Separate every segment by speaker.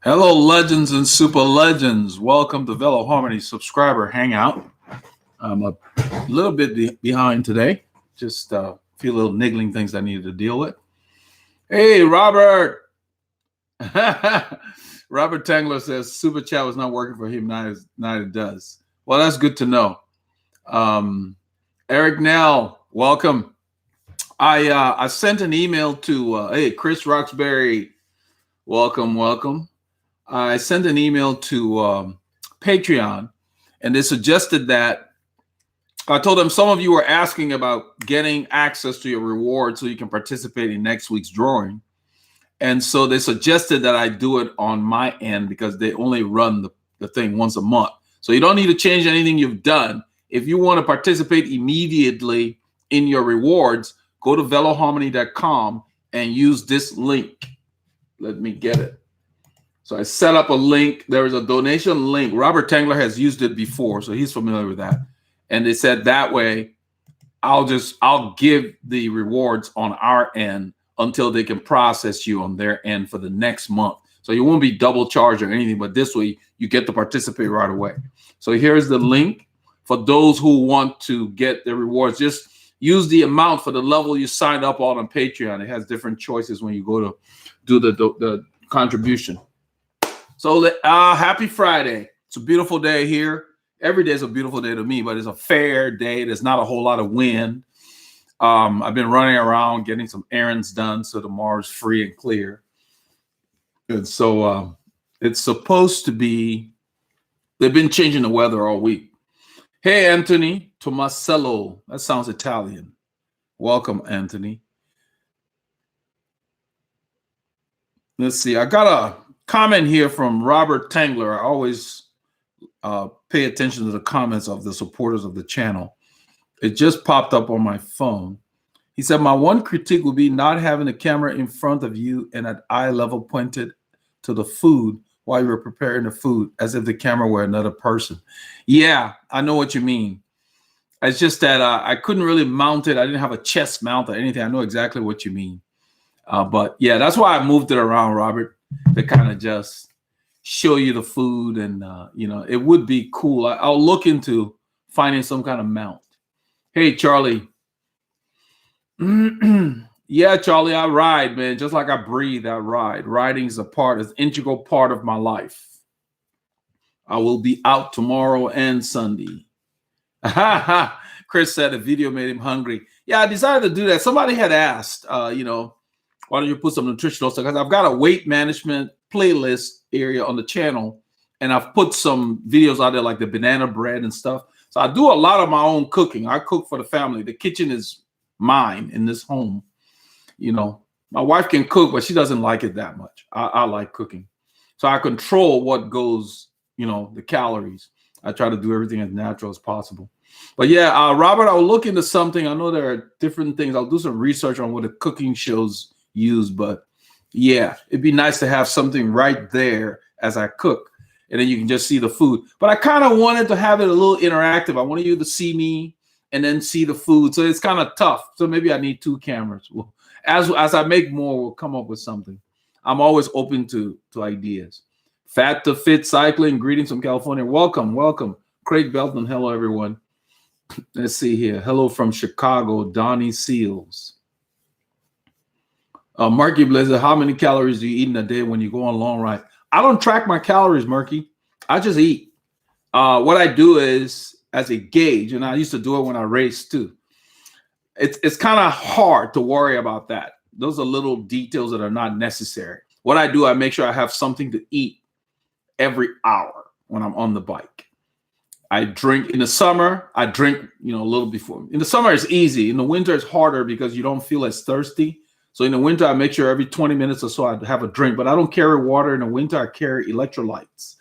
Speaker 1: Hello, legends and super legends. Welcome to Veloharmony subscriber Hangout. I'm a little bit behind today. Just a few little niggling things I needed to deal with. Hey, Robert. Robert Tangler says super chat was not working for him. Neither does. Well, that's good to know. Eric Nell, welcome. I sent an email to hey Chris Roxbury. Welcome. I sent an email to Patreon, and they suggested that I told them some of you were asking about getting access to your reward so you can participate in next week's drawing. And so they suggested that I do it on my end because they only run the thing once a month. So you don't need to change anything you've done. If you want to participate immediately in your rewards, go to veloharmony.com and use this link. Let me get it. So I set up a link. There is a donation link. Robert Tangler has used it before, so he's familiar with that. And they said that way, I'll give the rewards on our end until they can process you on their end for the next month. So you won't be double charged or anything, but this way you get to participate right away. So here's the link for those who want to get the rewards. Just use the amount for the level you signed up on Patreon. It has different choices when you go to do the contribution. So happy Friday. It's a beautiful day here. Every day is a beautiful day to me, but it's a fair day. There's not a whole lot of wind. I've been running around getting some errands done so tomorrow's free and clear. And so it's supposed to be, they've been changing the weather all week. Hey, Anthony Tomasello. That sounds Italian. Welcome, Anthony. Let's see. I got a comment here from Robert Tangler. I always pay attention to the comments of the supporters of the channel. It just popped up on my phone. He said, my one critique would be not having the camera in front of you and at eye level pointed to the food while you were preparing the food, as if the camera were another person. Yeah, I know what you mean. It's just that I couldn't really mount it. I didn't have a chest mount or anything. I know exactly what you mean. But yeah, that's why I moved it around, Robert, to kind of just show you the food. And, it would be cool. I'll look into finding some kind of mount. Hey, Charlie. Yeah, Charlie, I ride, man. Just like I breathe, I ride. Riding is an integral part of my life. I will be out tomorrow and Sunday. Chris said the video made him hungry. Yeah, I decided to do that. Somebody had asked, why don't you put some nutritional stuff? Because I've got a weight management playlist area on the channel, and I've put some videos out there like the banana bread and stuff. So I do a lot of my own cooking. I cook for the family. The kitchen is mine in this home. My wife can cook, but she doesn't like it that much. I like cooking. So I control what goes, the calories. I try to do everything as natural as possible. But yeah, Robert, I'll look into something. I know there are different things. I'll do some research on what the cooking shows use. But yeah, it'd be nice to have something right there as I cook. And then you can just see the food. But I kind of wanted to have it a little interactive. I wanted you to see me and then see the food. So it's kind of tough. So maybe I need two cameras. Well, as I make more, we'll come up with something. I'm always open to ideas. Fat to Fit Cycling. Greetings from California. Welcome. Craig Belton. Hello, everyone. Let's see here. Hello from Chicago. Donnie Seals. Marky Blizzard. How many calories do you eat in a day when you go on a long ride? I don't track my calories, Murky. I just eat. What I do is as a gauge, and I used to do it when I raced too. It's kind of hard to worry about that. Those are little details that are not necessary. What I do, I make sure I have something to eat every hour when I'm on the bike. I drink in the summer. I drink, a little before. In the summer, it's easy. In the winter, it's harder because you don't feel as thirsty. So in the winter, I make sure every 20 minutes or so I have a drink. But I don't carry water in the winter. I carry electrolytes.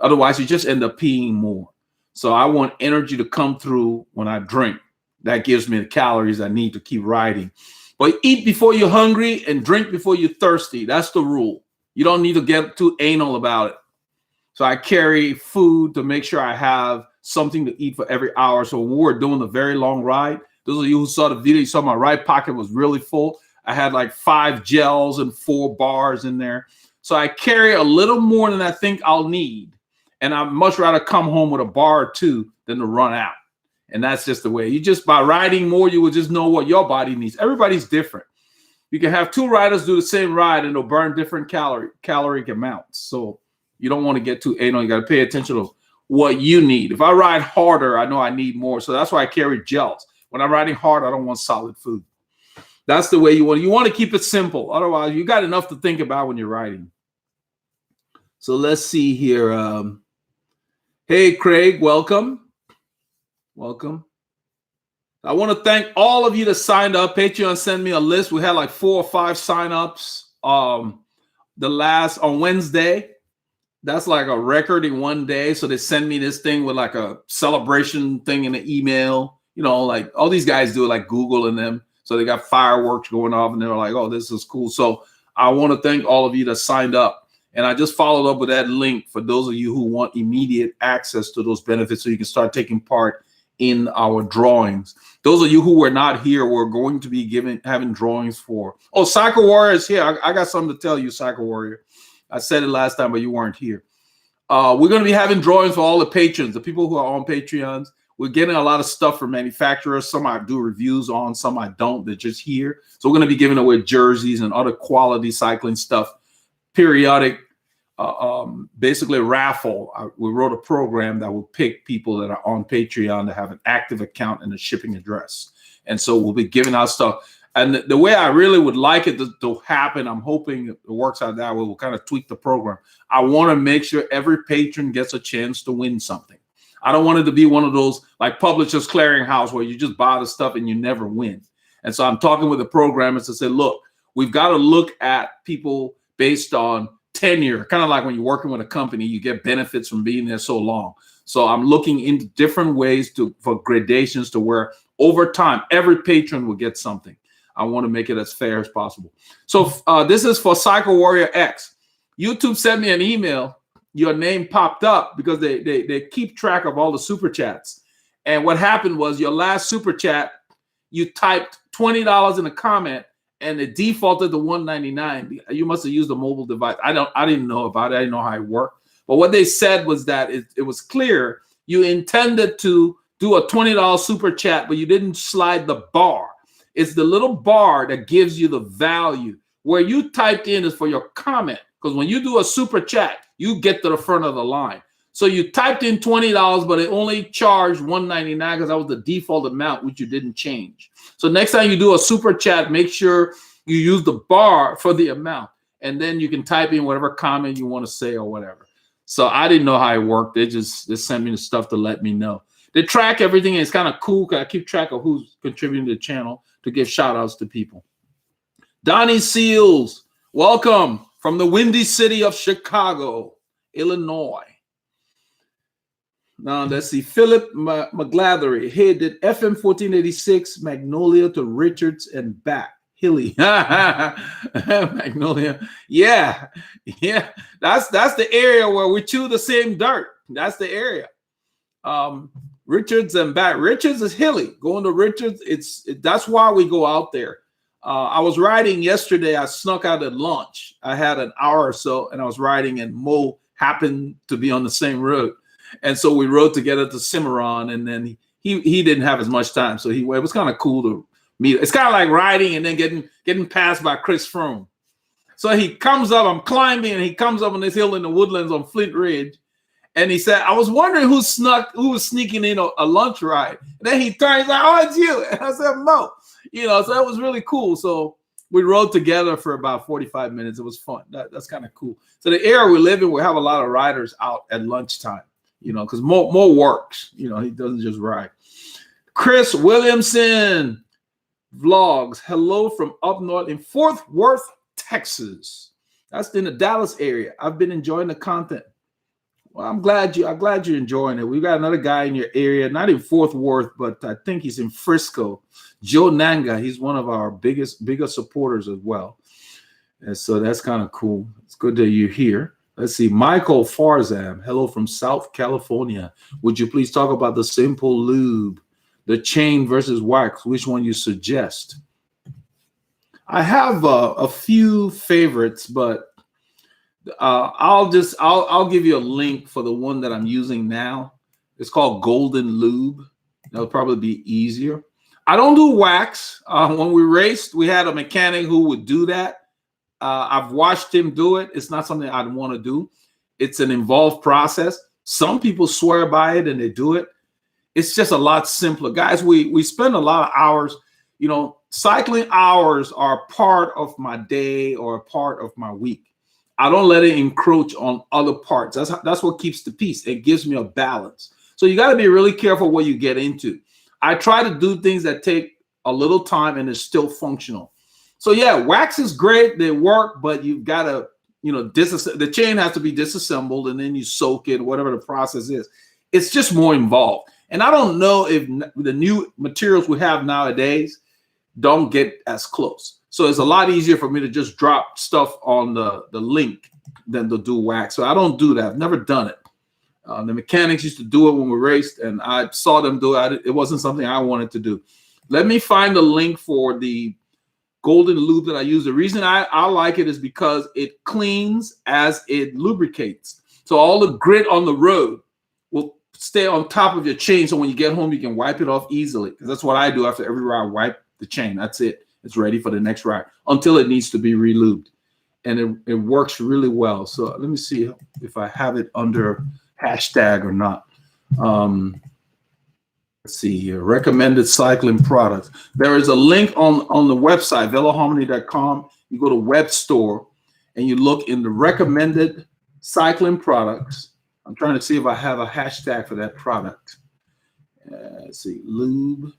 Speaker 1: Otherwise, you just end up peeing more. So I want energy to come through when I drink. That gives me the calories I need to keep riding. But eat before you're hungry and drink before you're thirsty. That's the rule. You don't need to get too anal about it. So I carry food to make sure I have something to eat for every hour. So when we were doing a very long ride, those of you who saw the video, you saw my right pocket was really full. I had like 5 gels and 4 bars in there. So I carry a little more than I think I'll need. And I'd much rather come home with a bar or two than to run out. And that's just the way. You just, by riding more, you will just know what your body needs. Everybody's different. You can have two riders do the same ride and they'll burn different caloric amounts. So you don't want to get too anal. You got to pay attention to what you need. If I ride harder, I know I need more. So that's why I carry gels. When I'm riding hard, I don't want solid food. That's the way you want. You want to keep it simple. Otherwise, you got enough to think about when you're riding. So let's see here. Hey, Craig, welcome. Welcome. I want to thank all of you that signed up. Patreon sent me a list. We had like 4 or 5 signups on Wednesday. That's like a record in one day. So they send me this thing with like a celebration thing in the email. You know, like all these guys do it, like Google and them. So they got fireworks going off and they're like, oh, this is cool. So I want to thank all of you that signed up. And I just followed up with that link for those of you who want immediate access to those benefits so you can start taking part in our drawings. Those of you who were not here, we're going to be having drawings for. Oh, Cycle Warrior is here. I got something to tell you, Cycle Warrior. I said it last time, but you weren't here. We're going to be having drawings for all the patrons, the people who are on Patreons. We're getting a lot of stuff from manufacturers. Some I do reviews on, some I don't. They're just here. So we're going to be giving away jerseys and other quality cycling stuff. Periodic, basically raffle. We wrote a program that will pick people that are on Patreon that have an active account and a shipping address. And so we'll be giving out stuff. And the way I really would like it to happen, I'm hoping it works out that way. We'll kind of tweak the program. I want to make sure every patron gets a chance to win something. I don't want it to be one of those like Publishers Clearinghouse where you just buy the stuff and you never win. And so I'm talking with the programmers to say, look, we've got to look at people based on tenure, kind of like when you're working with a company, you get benefits from being there so long. So I'm looking into different ways for gradations to where over time, every patron will get something. I want to make it as fair as possible. So this is for Cycle Warrior X. YouTube sent me an email. Your name popped up because they keep track of all the super chats. And what happened was your last super chat, you typed $20 in a comment and it defaulted to $1.99. You must have used a mobile device. I didn't know about it. I didn't know how it worked. But what they said was that it was clear you intended to do a $20 super chat, but you didn't slide the bar. It's the little bar that gives you the value. Where you typed in is for your comment. Because when you do a super chat, you get to the front of the line. So you typed in $20, but it only charged $1.99 because that was the default amount, which you didn't change. So next time you do a super chat, make sure you use the bar for the amount. And then you can type in whatever comment you want to say or whatever. So I didn't know how it worked. They sent me the stuff to let me know. They track everything. And it's kind of cool because I keep track of who's contributing to the channel to give shout outs to people. Donnie Seals, welcome from the windy city of Chicago, Illinois. Now, let's see. Philip McGlathery. Hey, did FM 1486 Magnolia to Richards and back? Hilly. Magnolia. Yeah. That's the area where we chew the same dirt. That's the area. Richards and back. Richards is hilly. Going to Richards, that's why we go out there. I was riding yesterday. I snuck out at lunch. I had an hour or so, and I was riding, and Mo happened to be on the same road. And so we rode together to Cimarron, and then he didn't have as much time. So it was kind of cool to meet. It's kind of like riding and then getting passed by Chris Froome. So he comes up, I'm climbing, and he comes up on this hill in the woodlands on Flint Ridge. And he said, I was wondering who was sneaking in a lunch ride. And then he turns like, oh, it's you. And I said, Mo. So that was really cool. So we rode together for about 45 minutes. It was fun. That's kind of cool. So the area we live in, we have a lot of riders out at lunchtime, because Mo works. He doesn't just ride. Chris Williamson vlogs. Hello from up north in Fort Worth, Texas. That's in the Dallas area. I've been enjoying the content. Well, I'm glad you're enjoying it. We've got another guy in your area, not in Fort Worth, but I think he's in Frisco. Joe Nanga. He's one of our biggest supporters as well. And so that's kind of cool. It's good that you're here. Let's see. Michael Farzam. Hello from South California. Would you please talk about the Simple Lube, the chain versus wax? Which one you suggest? I have a few favorites, but I'll give you a link for the one that I'm using now. It's called Golden Lube. That'll probably be easier. I don't do wax. When we raced, we had a mechanic who would do that. I've watched him do it. It's not something I'd want to do. It's an involved process. Some people swear by it and they do it. It's just a lot simpler. Guys, we spend a lot of hours, you know, cycling hours are part of my day or a part of my week. I don't let it encroach on other parts. That's what keeps the peace. It gives me a balance. So you got to be really careful what you get into. I try to do things that take a little time and is still functional. So yeah, wax is great. They work, but you've got to, you know, the chain has to be disassembled and then you soak it, whatever the process is. It's just more involved. And I don't know if the new materials we have nowadays don't get as close. So it's a lot easier for me to just drop stuff on the link than to do wax. So I don't do that. I've never done it. The mechanics used to do it when we raced, and I saw them do it. It wasn't something I wanted to do. Let me find the link for the Golden Lube that I use. The reason I like it is because it cleans as it lubricates. So all the grit on the road will stay on top of your chain. So when you get home, you can wipe it off easily. Because that's what I do after every ride. I wipe the chain. That's it. It's ready for the next ride until it needs to be relubed. And it works really well. So let me see if I have it under hashtag or not. Let's see here. Recommended cycling products. There is a link on the website, veloharmony.com. You go to web store and you look in the recommended cycling products. I'm trying to see if I have a hashtag for that product. Let's see, lube.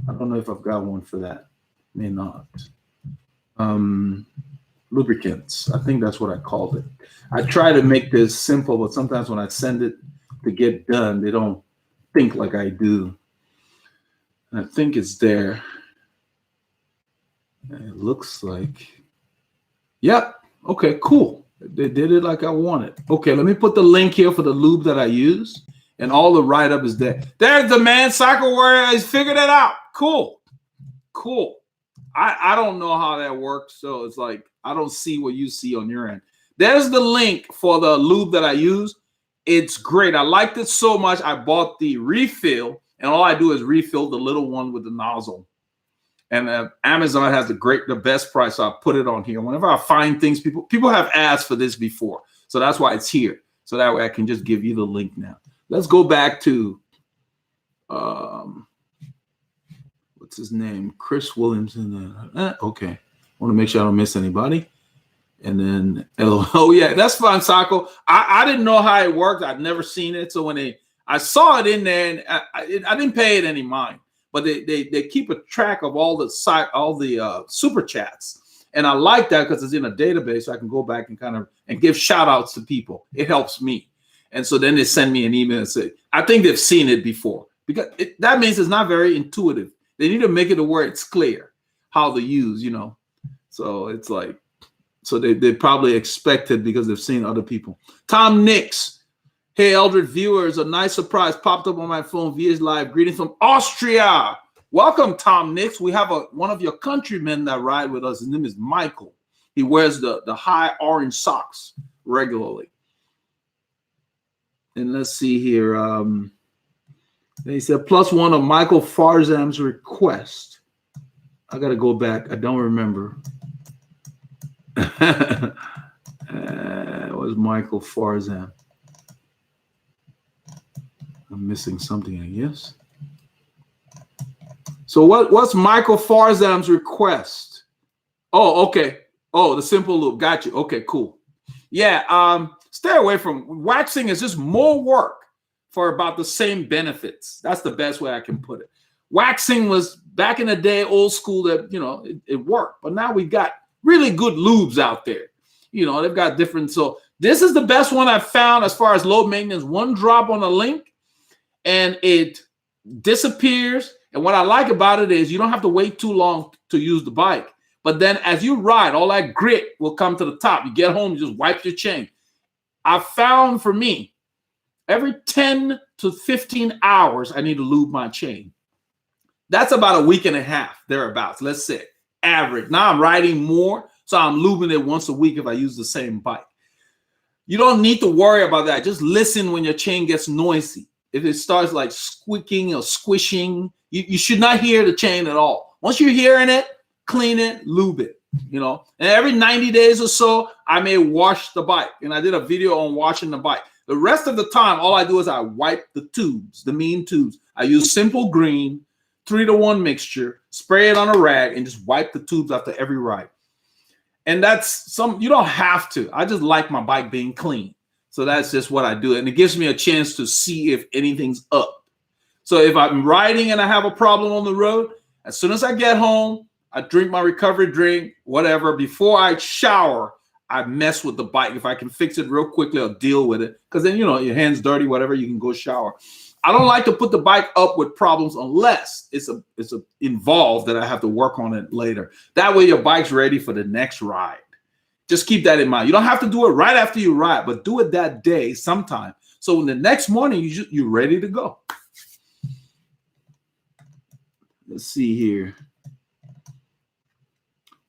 Speaker 1: I don't know if I've got one for that. May not. Lubricants. I think that's what I called it. I try to make this simple, but sometimes when I send it to get done, they don't think like I do. And I think it's there. And it looks like, yep. Okay, cool. They did it like I wanted. Okay, let me put the link here for the lube that I use, and all the write-up is there. There's the man cycle warrior has figured it out. Cool. Cool. I don't know how that works, so it's like I don't see what you see on your end. There's the link for the lube that I use. It's great. I liked it so much. I bought the refill, and all I do is refill the little one with the nozzle. And Amazon has the best price. So I put it on here. Whenever I find things, people have asked for this before, so that's why it's here. So that way I can just give you the link now. Let's go back to what's his name? Chris Williamson. Okay. I want to make sure I don't miss anybody. And then, oh yeah, that's fine, Sako. I didn't know how it worked. I'd never seen it. So when I saw it in there, and I didn't pay it any mind. But they keep a track of all the super chats. And I like that because it's in a database. So I can go back and give shout outs to people. It helps me. And so then they send me an email and say, I think they've seen it before. Because that means it's not very intuitive. They need to make it to where it's clear how to use, you know. So it's like, so they probably expect it because they've seen other people. Tom Nix. Hey, Eldred viewers, a nice surprise popped up on my phone. VH Live. Greetings from Austria. Welcome, Tom Nix. We have one of your countrymen that ride with us. His name is Michael. He wears the high orange socks regularly. And let's see here. He said, +1 of Michael Farzam's request. I got to go back. I don't remember. It was Michael Farzam. I'm missing something, I guess. So what's Michael Farzam's request? Oh, okay. Oh, the simple loop. Got you. Okay, cool. Yeah, stay away from waxing. Is just more work for about the same benefits. That's the best way I can put it. Waxing was back in the day, old school, that, you know, it worked. But now we got really good lubes out there. You know, they've got different. So this is the best one I've found as far as low maintenance. One drop on a link and it disappears. And what I like about it is you don't have to wait too long to use the bike. But then as you ride, all that grit will come to the top. You get home, you just wipe your chain. I found for me, every 10 to 15 hours, I need to lube my chain. That's about a week and a half, thereabouts, let's say, average. Now I'm riding more, so I'm lubing it once a week if I use the same bike. You don't need to worry about that. Just listen when your chain gets noisy. If it starts like squeaking or squishing, you should not hear the chain at all. Once you're hearing it, clean it, lube it, you know. And every 90 days or so, I may wash the bike. And I did a video on washing the bike. The rest of the time, all I do is I wipe the tubes, the mean tubes. I use Simple Green, 3-to-1 mixture, spray it on a rag, and just wipe the tubes after every ride. And that's you don't have to. I just like my bike being clean. So that's just what I do. And it gives me a chance to see if anything's up. So if I'm riding and I have a problem on the road, as soon as I get home, I drink my recovery drink, whatever. Before I shower, I mess with the bike. If I can fix it real quickly, I'll deal with it. Because then, you know, your hand's dirty, whatever, you can go shower. I don't like to put the bike up with problems unless it's involved that I have to work on it later. That way your bike's ready for the next ride. Just keep that in mind. You don't have to do it right after you ride, but do it that day sometime. So in the next morning, you're ready to go. Let's see here.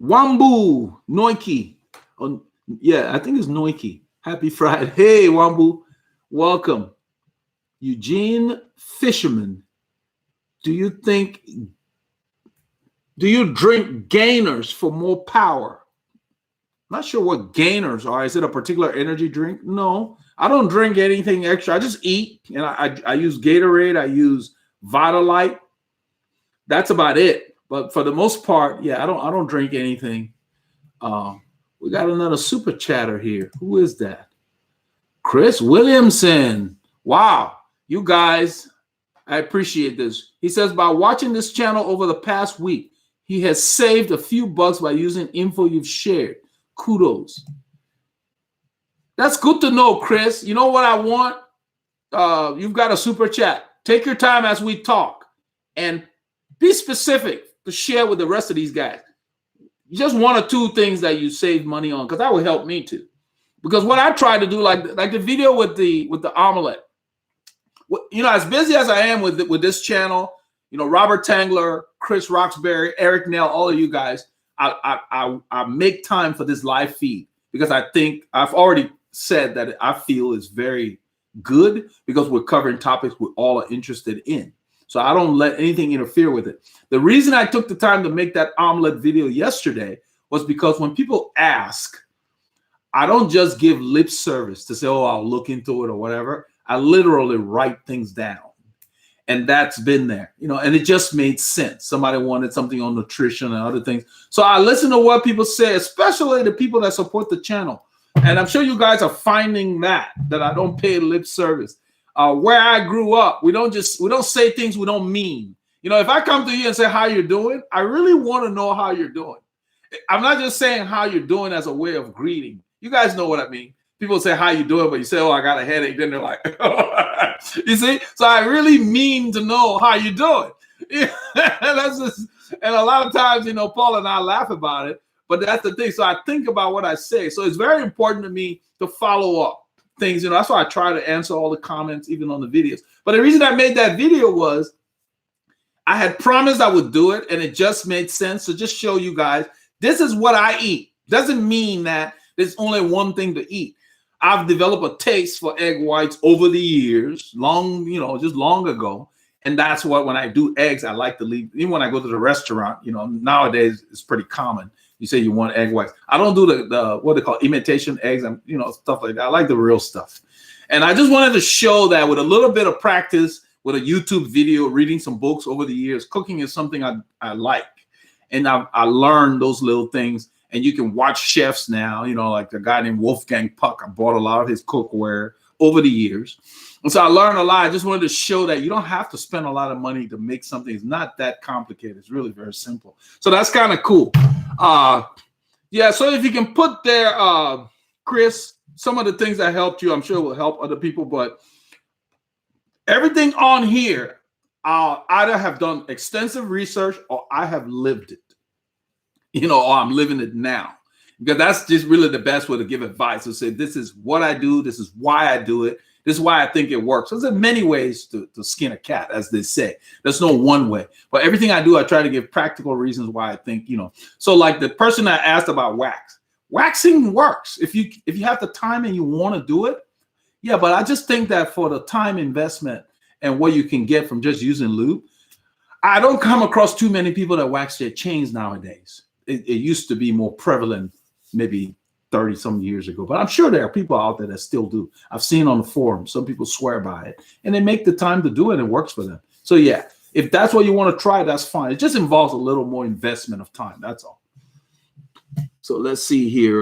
Speaker 1: Wambu Noiki. Oh, yeah, I think it's Noiki. Happy Friday. Hey, Wambu. Welcome. Eugene Fisherman. Do you drink gainers for more power? Not sure what gainers are. Is it a particular energy drink? No, I don't drink anything extra. I just eat, and I use Gatorade. I use Vitalite. That's about it. But for the most part, yeah, I don't drink anything. We got another super chatter here. Who is that? Chris Williamson. Wow, you guys, I appreciate this. He says, by watching this channel over the past week, he has saved a few bucks by using info you've shared. Kudos. That's good to know, Chris. You know what I want? You've got a super chat. Take your time as we talk and be specific to share with the rest of these guys. Just one or two things that you save money on, because that will help me too. Because what I try to do, like the video with the omelet, you know, as busy as I am with this channel, you know, Robert Tangler, Chris Roxbury, Eric Nell, all of you guys, I make time for this live feed because I think I've already said that I feel is very good because we're covering topics we all are interested in. So I don't let anything interfere with it. The reason I took the time to make that omelet video yesterday was because when people ask, I don't just give lip service to say, oh, I'll look into it or whatever. I literally write things down. And that's been there, you know, and it just made sense. Somebody wanted something on nutrition and other things. So I listen to what people say, especially the people that support the channel. And I'm sure you guys are finding that I don't pay lip service. Where I grew up, we don't say things we don't mean. You know, if I come to you and say how you're doing, I really want to know how you're doing. I'm not just saying how you're doing as a way of greeting. You guys know what I mean. People say how you doing, but you say, oh, I got a headache. Then they're like, you see? So I really mean to know how you're doing. That's just, and a lot of times, you know, Paul and I laugh about it, but that's the thing. So I think about what I say. So it's very important to me to follow up things. You know, that's why I try to answer all the comments, even on the videos. But the reason I made that video was I had promised I would do it, and it just made sense to just show you guys, this is what I eat. Doesn't mean that there's only one thing to eat. I've developed a taste for egg whites over the years, just long ago. And that's what, when I do eggs, I like to leave. Even when I go to the restaurant, you know, nowadays it's pretty common. You say you want egg whites. I don't do the what they call imitation eggs and, you know, stuff like that. I like the real stuff. And I just wanted to show that with a little bit of practice, with a YouTube video, reading some books over the years, cooking is something I like. And I learned those little things. And you can watch chefs now, you know, like a guy named Wolfgang Puck. I bought a lot of his cookware over the years. And so I learned a lot. I just wanted to show that you don't have to spend a lot of money to make something. It's not that complicated. It's really very simple. So that's kind of cool. Yeah, so if you can put there, Chris, some of the things that helped you, I'm sure will help other people. But everything on here, I'll either have done extensive research or I have lived it. You know, or I'm living it now, because that's just really the best way to give advice. To say, this is what I do. This is why I do it. This is why I think it works. There's many ways to skin a cat, as they say. There's no one way. But everything I do, I try to give practical reasons why I think, you know. So like the person that asked about wax. waxing works if you have the time and you want to do it. Yeah, but I just think that for the time investment and what you can get from just using lube, I don't come across too many people that wax their chains nowadays. It used to be more prevalent maybe 30 some years ago, but I'm sure there are people out there that still do. I've seen on the forum, some people swear by it and they make the time to do it and it works for them. So yeah, if that's what you want to try, that's fine. It just involves a little more investment of time. That's all. So let's see here.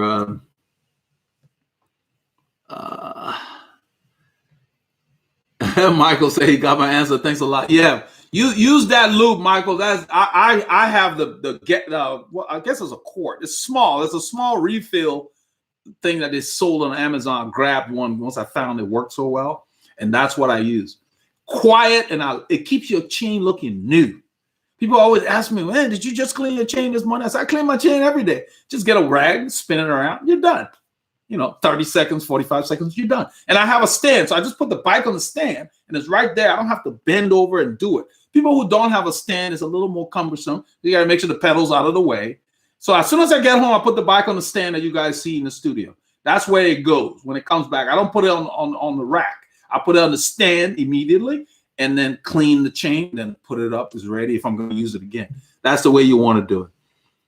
Speaker 1: Michael said he got my answer. Thanks a lot. Yeah, you use that lube, Michael. That's I have well, I guess it's a quart. It's small. It's a small refill thing that is sold on Amazon. Grabbed one once I found it worked so well, and that's what I use. Quiet, and it keeps your chain looking new. People always ask me, man, did you just clean your chain this morning? I said, I clean my chain every day. Just get a rag, spin it around, you're done. 30 seconds, 45 seconds, you're done. And I have a stand, so I just put the bike on the stand, and it's right there. I don't have to bend over and do it. People who don't have a stand, it's a little more cumbersome. You got to make sure the pedal's out of the way. So as soon as I get home, I put the bike on the stand that you guys see in the studio. That's where it goes when it comes back. I don't put it on the rack. I put it on the stand immediately and then clean the chain, then put it up. It's ready if I'm going to use it again. That's the way you want to do it.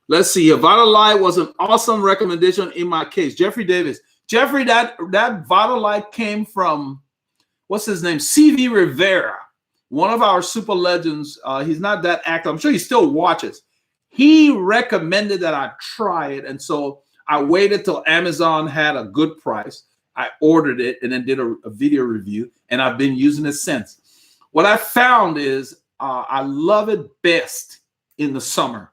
Speaker 1: Let's see. Vitalite was an awesome recommendation in my case. Jeffrey Davis. Jeffrey, that Vitalite came from, what's his name? CV Rivera, one of our super legends. He's not that active. I'm sure he still watches. He recommended that I try it. And so I waited till Amazon had a good price. I ordered it and then did a video review, and I've been using it since. What I found is I love it best in the summer.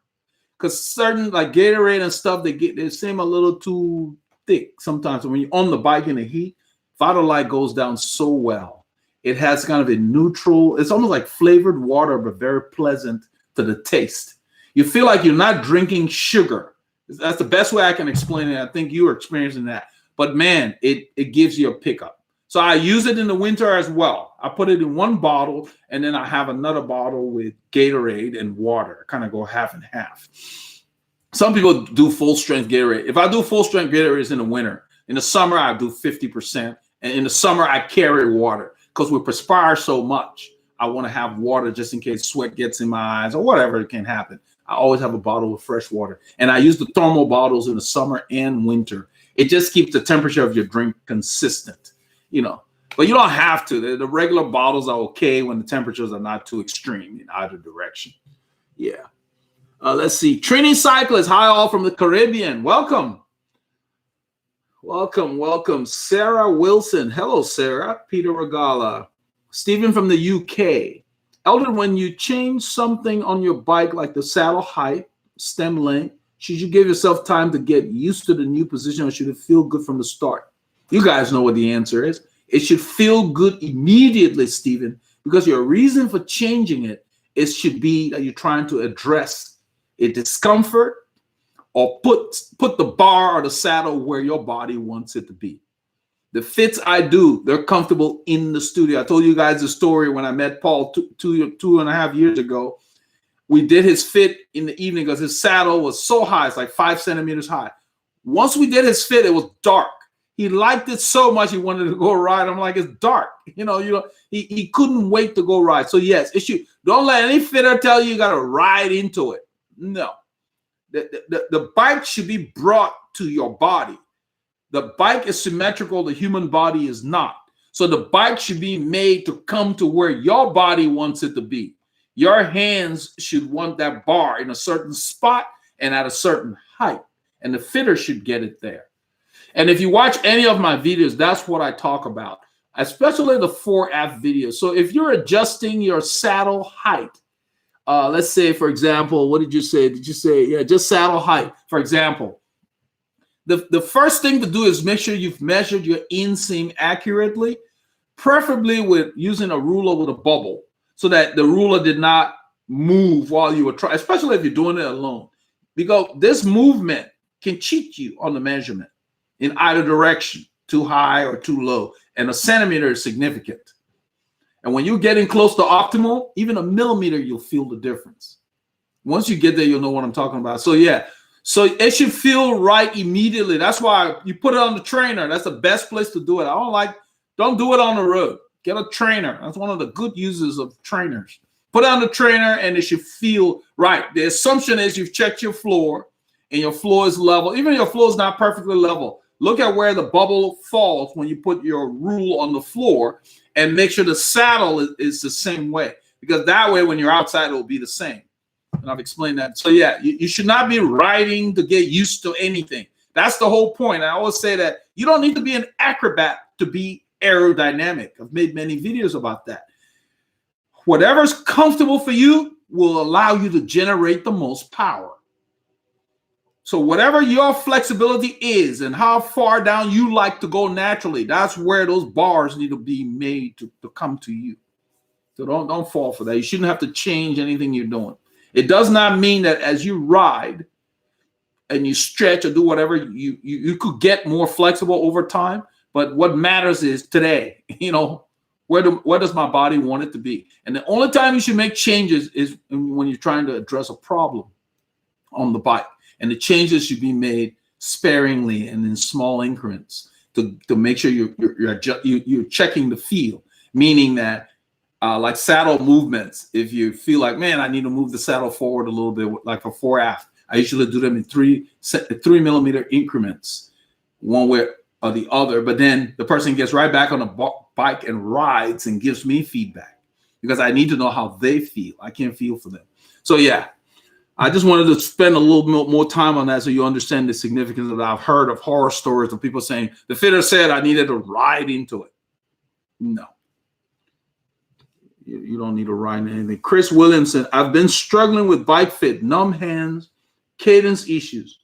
Speaker 1: Because certain like Gatorade and stuff, they seem a little too thick sometimes. When you're on the bike in the heat, Vitalite goes down so well. It has kind of a neutral, it's almost like flavored water, but very pleasant to the taste. You feel like you're not drinking sugar. That's the best way I can explain it. I think you are experiencing that. But man, it gives you a pickup. So I use it in the winter as well. I put it in one bottle, and then I have another bottle with Gatorade and water. Kind of go half and half. Some people do full strength Gatorade. If I do full strength Gatorade, it's in the winter. In the summer, I do 50%. And in the summer, I carry water because we perspire so much. I want to have water just in case sweat gets in my eyes or whatever can happen. I always have a bottle of fresh water. And I use the thermal bottles in the summer and winter. It just keeps the temperature of your drink consistent. But you don't have to. The regular bottles are okay when the temperatures are not too extreme in either direction. Yeah. Let's see. Trini Cyclist, hi all from the Caribbean. Welcome. Welcome. Sarah Wilson. Hello, Sarah. Peter Regala. Stephen from the UK. Eldon, when you change something on your bike, like the saddle height, stem length, should you give yourself time to get used to the new position, or should it feel good from the start? You guys know what the answer is. It should feel good immediately, Stephen, because your reason for changing it should be that you're trying to address a discomfort or put the bar or the saddle where your body wants it to be. The fits I do, they're comfortable in the studio. I told you guys the story when I met Paul two and a half years ago. We did his fit in the evening because his saddle was so high. It's like 5 centimeters high. Once we did his fit, it was dark. He liked it so much he wanted to go ride. I'm like, it's dark. He couldn't wait to go ride. So yes, don't let any fitter tell you got to ride into it. No. The bike should be brought to your body. The bike is symmetrical. The human body is not. So the bike should be made to come to where your body wants it to be. Your hands should want that bar in a certain spot and at a certain height. And the fitter should get it there. And if you watch any of my videos, that's what I talk about, especially the 4F videos. So if you're adjusting your saddle height, let's say, for example, what did you say? Did you say, yeah, just saddle height, for example? The first thing to do is make sure you've measured your inseam accurately, preferably with using a ruler with a bubble so that the ruler did not move while you were trying, especially if you're doing it alone, because this movement can cheat you on the measurement in either direction, too high or too low. And a centimeter is significant. And when you're getting close to optimal, even a millimeter, you'll feel the difference. Once you get there, you'll know what I'm talking about. So yeah, So it should feel right immediately. That's why you put it on the trainer. That's the best place to do it. Don't do it on the road. Get a trainer. That's one of the good uses of trainers. Put it on the trainer and it should feel right. The assumption is you've checked your floor and your floor is level. Even if your floor is not perfectly level, look at where the bubble falls when you put your rule on the floor and make sure the saddle is the same way. Because that way, when you're outside, it will be the same. And I've explained that. So yeah, you should not be riding to get used to anything. That's the whole point. I always say that you don't need to be an acrobat to be aerodynamic. I've made many videos about that. Whatever's comfortable for you will allow you to generate the most power. So whatever your flexibility is and how far down you like to go naturally, that's where those bars need to be made to come to you. So don't fall for that. You shouldn't have to change anything you're doing. It does not mean that as you ride and you stretch or do whatever, you could get more flexible over time. But what matters is today, where does my body want it to be? And the only time you should make changes is when you're trying to address a problem on the bike. And the changes should be made sparingly and in small increments to make sure you're checking the feel, meaning that like saddle movements, if you feel like, man, I need to move the saddle forward a little bit, like for fore aft, I usually do them in 3 millimeter increments, one way or the other. But then the person gets right back on the bike and rides and gives me feedback because I need to know how they feel. I can't feel for them. So yeah, I just wanted to spend a little bit more time on that so you understand the significance of that. I've heard of horror stories of people saying, the fitter said I needed to ride into it. No. You don't need to ride anything. Chris Williamson, I've been struggling with bike fit, numb hands, cadence issues.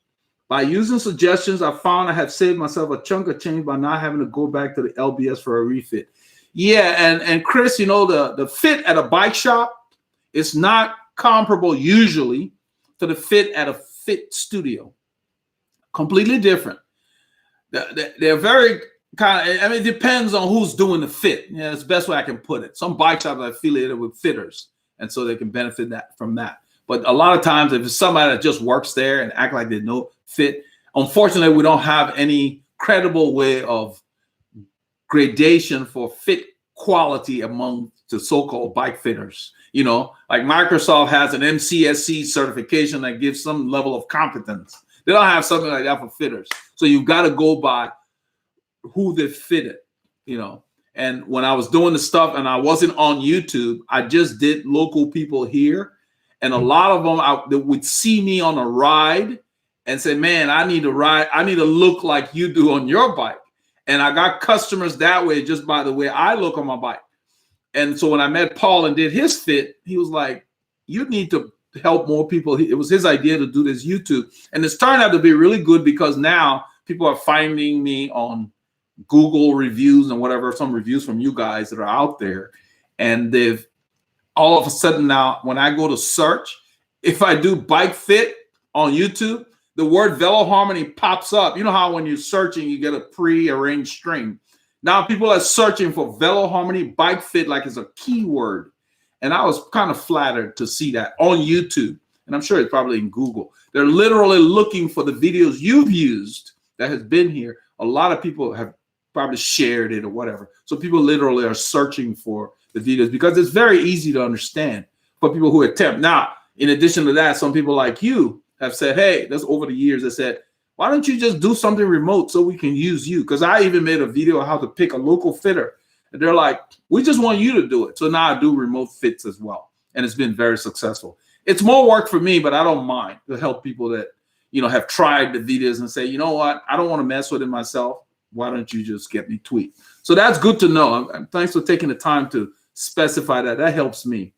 Speaker 1: By using suggestions, I found I have saved myself a chunk of change by not having to go back to the LBS for a refit. Yeah, and Chris, the fit at a bike shop is not comparable usually to the fit at a fit studio. Completely different. They're very it depends on who's doing the fit. Yeah, that's the best way I can put it. Some bike shops are affiliated with fitters, and so they can benefit from that. But a lot of times, if it's somebody that just works there and act like they know fit, unfortunately, we don't have any credible way of gradation for fit quality among the so-called bike fitters. Like Microsoft has an MCSC certification that gives some level of competence. They don't have something like that for fitters. So you've got to go by who they fitted, And when I was doing the stuff and I wasn't on YouTube, I just did local people here. And a lot of them they would see me on a ride and say, man, I need to ride. I need to look like you do on your bike. And I got customers that way just by the way I look on my bike. And so when I met Paul and did his fit, he was like, you need to help more people. It was his idea to do this YouTube. And it's turned out to be really good because now people are finding me on Google reviews and whatever, some reviews from you guys that are out there. And they've all of a sudden now, when I go to search, if I do bike fit on YouTube, the word Veloharmony pops up. You know how when you're searching, you get a pre-arranged string. Now people are searching for Veloharmony bike fit like it's a keyword. And I was kind of flattered to see that on YouTube. And I'm sure it's probably in Google. They're literally looking for the videos you've used that has been here. A lot of people have probably shared it or whatever. So people literally are searching for the videos because it's very easy to understand for people who attempt. Now, in addition to that, some people like you have said, hey, that's over the years. They said, why don't you just do something remote so we can use you? Because I even made a video on how to pick a local fitter. And they're like, we just want you to do it. So now I do remote fits as well. And it's been very successful. It's more work for me, but I don't mind to help people that, have tried the videos and say, you know what? I don't want to mess with it myself. Why don't you just get me tweet? So that's good to know. Thanks for taking the time to specify that. That helps me.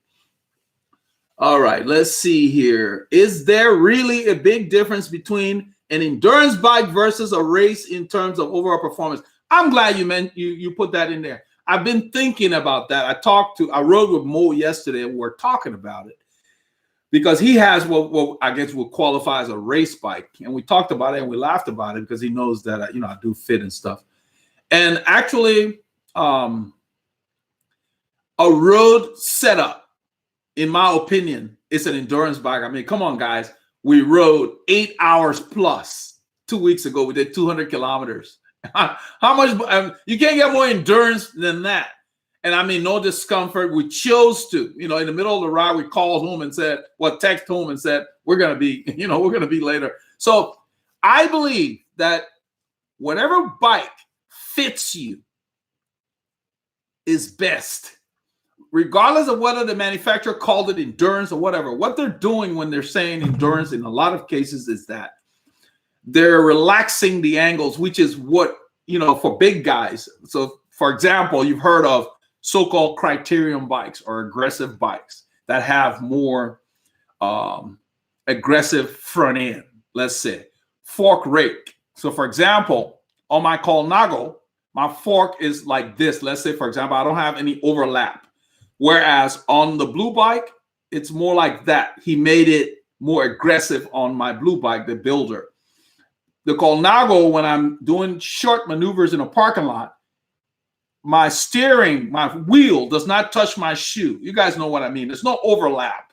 Speaker 1: All right, let's see here. Is there really a big difference between an endurance bike versus a race in terms of overall performance? I'm glad you put that in there. I've been thinking about that. I rode with Mo yesterday and we're talking about it because he has what I guess would qualify as a race bike. And we talked about it and we laughed about it because he knows that, I do fit and stuff. And actually, a road setup, in my opinion, is an endurance bike. I mean, come on, guys. We rode 8 hours plus 2 weeks ago. We did 200 kilometers. How much? You can't get more endurance than that. And I mean, no discomfort. We chose to, in the middle of the ride, we called home and said, text home and said, we're going to be, we're going to be later. So I believe that whatever bike fits you is best, regardless of whether the manufacturer called it endurance or whatever. What they're doing when they're saying endurance in a lot of cases is that they're relaxing the angles, which is what, for big guys. So, for example, you've heard of so-called criterium bikes or aggressive bikes that have more aggressive front end, let's say. Fork rake. So, for example, on my Colnago, my fork is like this. Let's say, for example, I don't have any overlap. Whereas on the blue bike, it's more like that. He made it more aggressive on my blue bike, the builder. The Colnago, when I'm doing short maneuvers in a parking lot, my steering, my wheel does not touch my shoe. You guys know what I mean. There's no overlap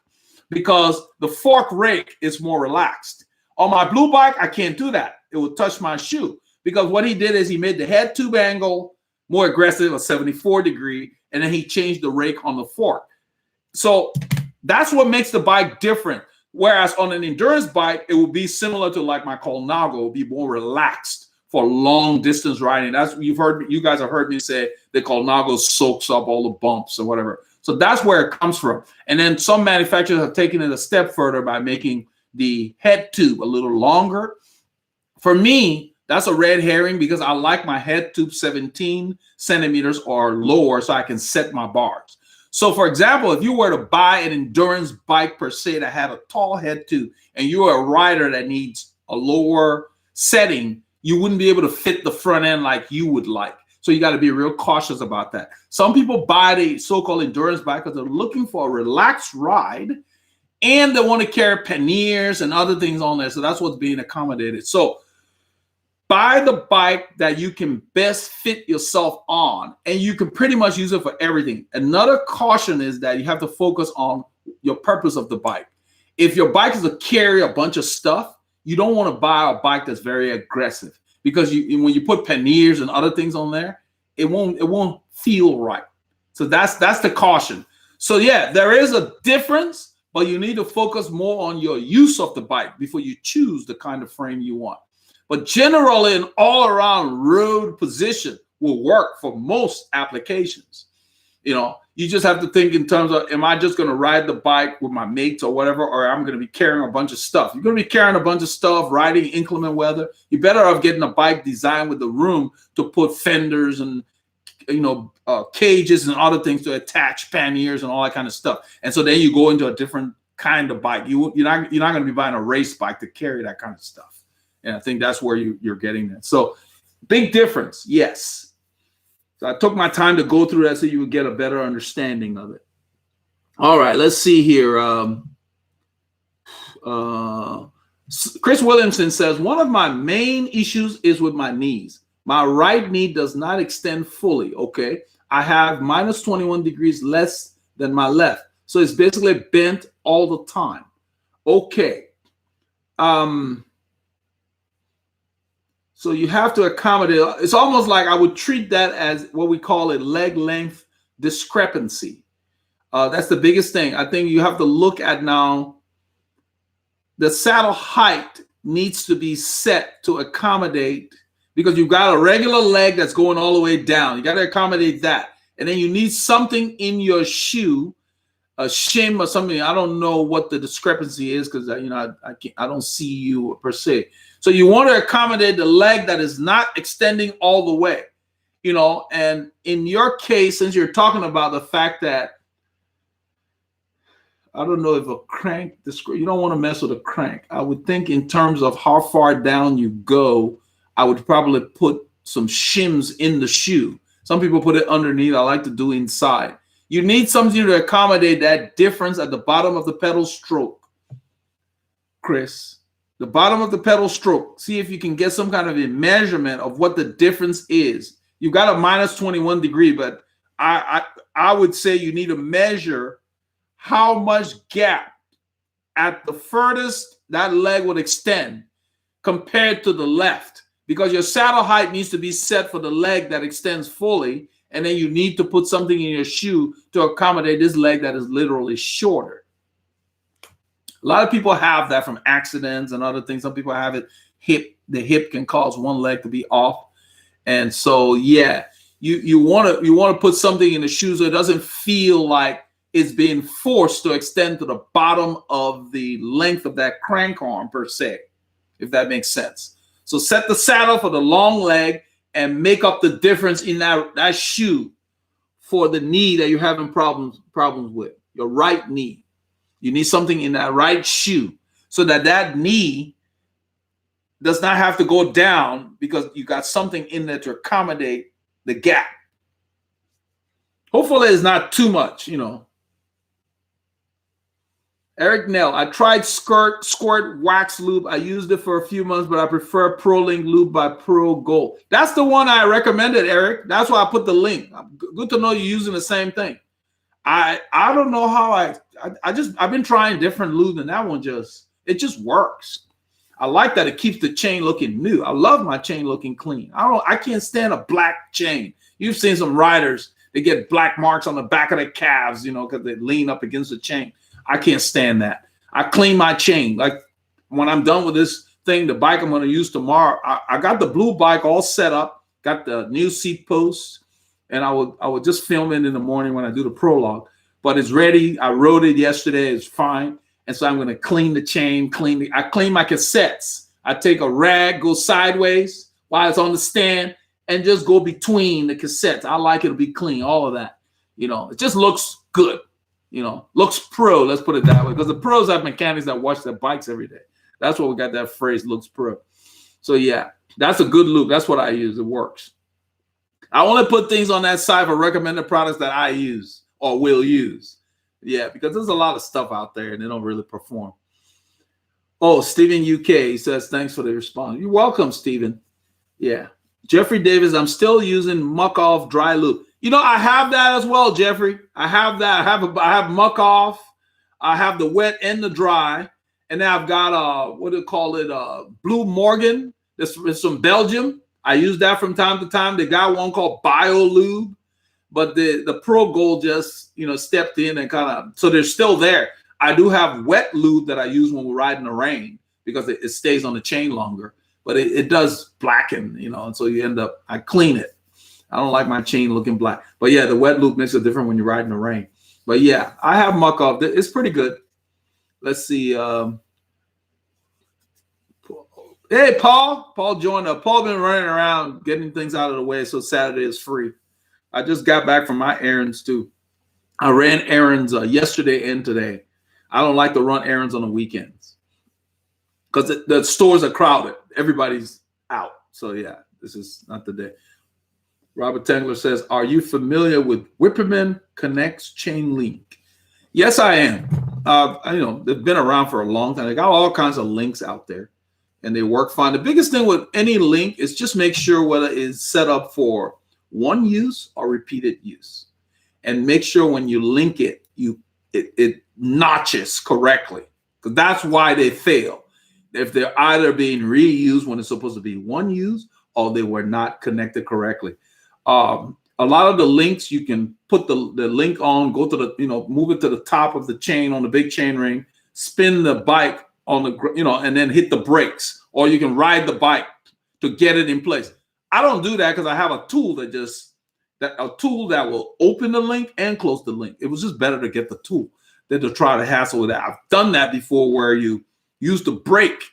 Speaker 1: because the fork rake is more relaxed. On my blue bike, I can't do that. It will touch my shoe because what he did is he made the head tube angle more aggressive, a 74 degree, and then he changed the rake on the fork. So that's what makes the bike different. Whereas on an endurance bike, it will be similar to like my Colnago, it will be more relaxed for long distance riding. That's you guys have heard me say the Colnago soaks up all the bumps or whatever. So that's where it comes from. And then some manufacturers have taken it a step further by making the head tube a little longer. For me, that's a red herring because I like my head tube 17 centimeters or lower so I can set my bars. So, for example, if you were to buy an endurance bike per se that had a tall head tube and you're a rider that needs a lower setting, you wouldn't be able to fit the front end like you would like. So you got to be real cautious about that. Some people buy the so-called endurance bike because they're looking for a relaxed ride and they want to carry panniers and other things on there. So that's what's being accommodated. So buy the bike that you can best fit yourself on, and you can pretty much use it for everything. Another caution is that you have to focus on your purpose of the bike. If your bike is to carry a bunch of stuff, you don't want to buy a bike that's very aggressive because when you put panniers and other things on there, it won't feel right. So that's the caution. So yeah, there is a difference, but you need to focus more on your use of the bike before you choose the kind of frame you want. But generally, an all-around road position will work for most applications. You just have to think in terms of, am I just going to ride the bike with my mates or whatever, or I'm going to be carrying a bunch of stuff? You're going to be carrying a bunch of stuff, riding inclement weather. You're better off getting a bike designed with the room to put fenders and, cages and other things to attach panniers and all that kind of stuff. And so then you go into a different kind of bike. You're not going to be buying a race bike to carry that kind of stuff. And I think that's where you're getting that. So big difference, yes. So I took my time to go through that so you would get a better understanding of it. All right, let's see here. Chris Williamson says, one of my main issues is with my knees. My right knee does not extend fully, okay? I have minus 21 degrees less than my left. So it's basically bent all the time. Okay. So you have to accommodate. It's almost like I would treat that as what we call a leg length discrepancy. That's the biggest thing. I think you have to look at now. The saddle height needs to be set to accommodate, because you've got a regular leg that's going all the way down. You got to accommodate that. And then you need something in your shoe, a shim or something. I don't know what the discrepancy is because I don't see you per se. So you want to accommodate the leg that is not extending all the way, and in your case, since you're talking about the fact that, I don't know if a crank, you don't want to mess with a crank. I would think in terms of how far down you go, I would probably put some shims in the shoe. Some people put it underneath. I like to do inside. You need something to accommodate that difference at the bottom of the pedal stroke, Chris. The bottom of the pedal stroke. See if you can get some kind of a measurement of what the difference is. You've got a minus 21 degree, but I would say you need to measure how much gap at the furthest that leg would extend compared to the left, because your saddle height needs to be set for the leg that extends fully, and then you need to put something in your shoe to accommodate this leg that is literally shorter. A lot of people have that from accidents and other things. Some people have it the hip can cause one leg to be off. And so, yeah, you want to put something in the shoe so it doesn't feel like it's being forced to extend to the bottom of the length of that crank arm per se, if that makes sense. So set the saddle for the long leg and make up the difference in that shoe for the knee that you're having problems with, your right knee. You need something in that right shoe so that knee does not have to go down, because you got something in there to accommodate the gap. Hopefully it's not too much, Eric Nell, I tried Squirt Wax Lube. I used it for a few months, but I prefer ProLink Lube by Pro Gold. That's the one I recommended, Eric. That's why I put the link. Good to know you're using the same thing. I don't know how I've been trying different lube, and that one it just works. I like that it keeps the chain looking new. I love my chain looking clean. I can't stand a black chain. You've seen some riders, they get black marks on the back of their calves, because they lean up against the chain. I can't stand that. I clean my chain. Like when I'm done with this thing, the bike I'm going to use tomorrow, I got the blue bike all set up, got the new seat posts, and I would just film it in the morning when I do the prologue. But it's ready. I rode it yesterday. It's fine. And so I'm going to clean the chain, I clean my cassettes. I take a rag, go sideways while it's on the stand, and just go between the cassettes. I like it to be clean, all of that. It just looks good. Looks pro, let's put it that way, because the pros have mechanics that wash their bikes every day. That's what we got that phrase, looks pro. So yeah, that's a good lube. That's what I use. It works. I only put things on that side for recommended products that I use or will use. Yeah, because there's a lot of stuff out there and they don't really perform. Oh, Stephen UK says, thanks for the response. You're welcome, Stephen. Yeah. Jeffrey Davis, I'm still using Muck Off dry lube. I have that as well, Jeffrey. I have that. I have Muck Off. I have the wet and the dry. And then I've got what do you call it? Blue Morgan. It's from Belgium. I use that from time to time. They got one called Bio Lube, but the Pro Gold just stepped in and so they're still there. I do have wet lube that I use when we ride in the rain because it stays on the chain longer, but it does blacken, and so you end up, I clean it. I don't like my chain looking black, but yeah, the wet lube makes it different when you ride in the rain. But yeah, I have Muck Off. It's pretty good. Let's see. Hey, Paul joined up. Paul been running around getting things out of the way so Saturday is free. I just got back from my errands too. I ran errands yesterday and today. I don't like to run errands on the weekends because the stores are crowded. Everybody's out. So yeah, this is not the day. Robert Tangler says, are you familiar with Whipperman Connects Chain Link? Yes, I am. They've been around for a long time. They got all kinds of links out there and they work fine. The biggest thing with any link is just make sure whether it's set up for one use or repeated use. And make sure when you link it, it notches correctly. Because that's why they fail. If they're either being reused when it's supposed to be one use or they were not connected correctly. A lot of the links you can put the link on, go to the, move it to the top of the chain on the big chain ring, spin the bike on the, and then hit the brakes, or you can ride the bike to get it in place. I don't do that because I have a tool that will open the link and close the link. It was just better to get the tool than to try to hassle with that. I've done that before where you use the brake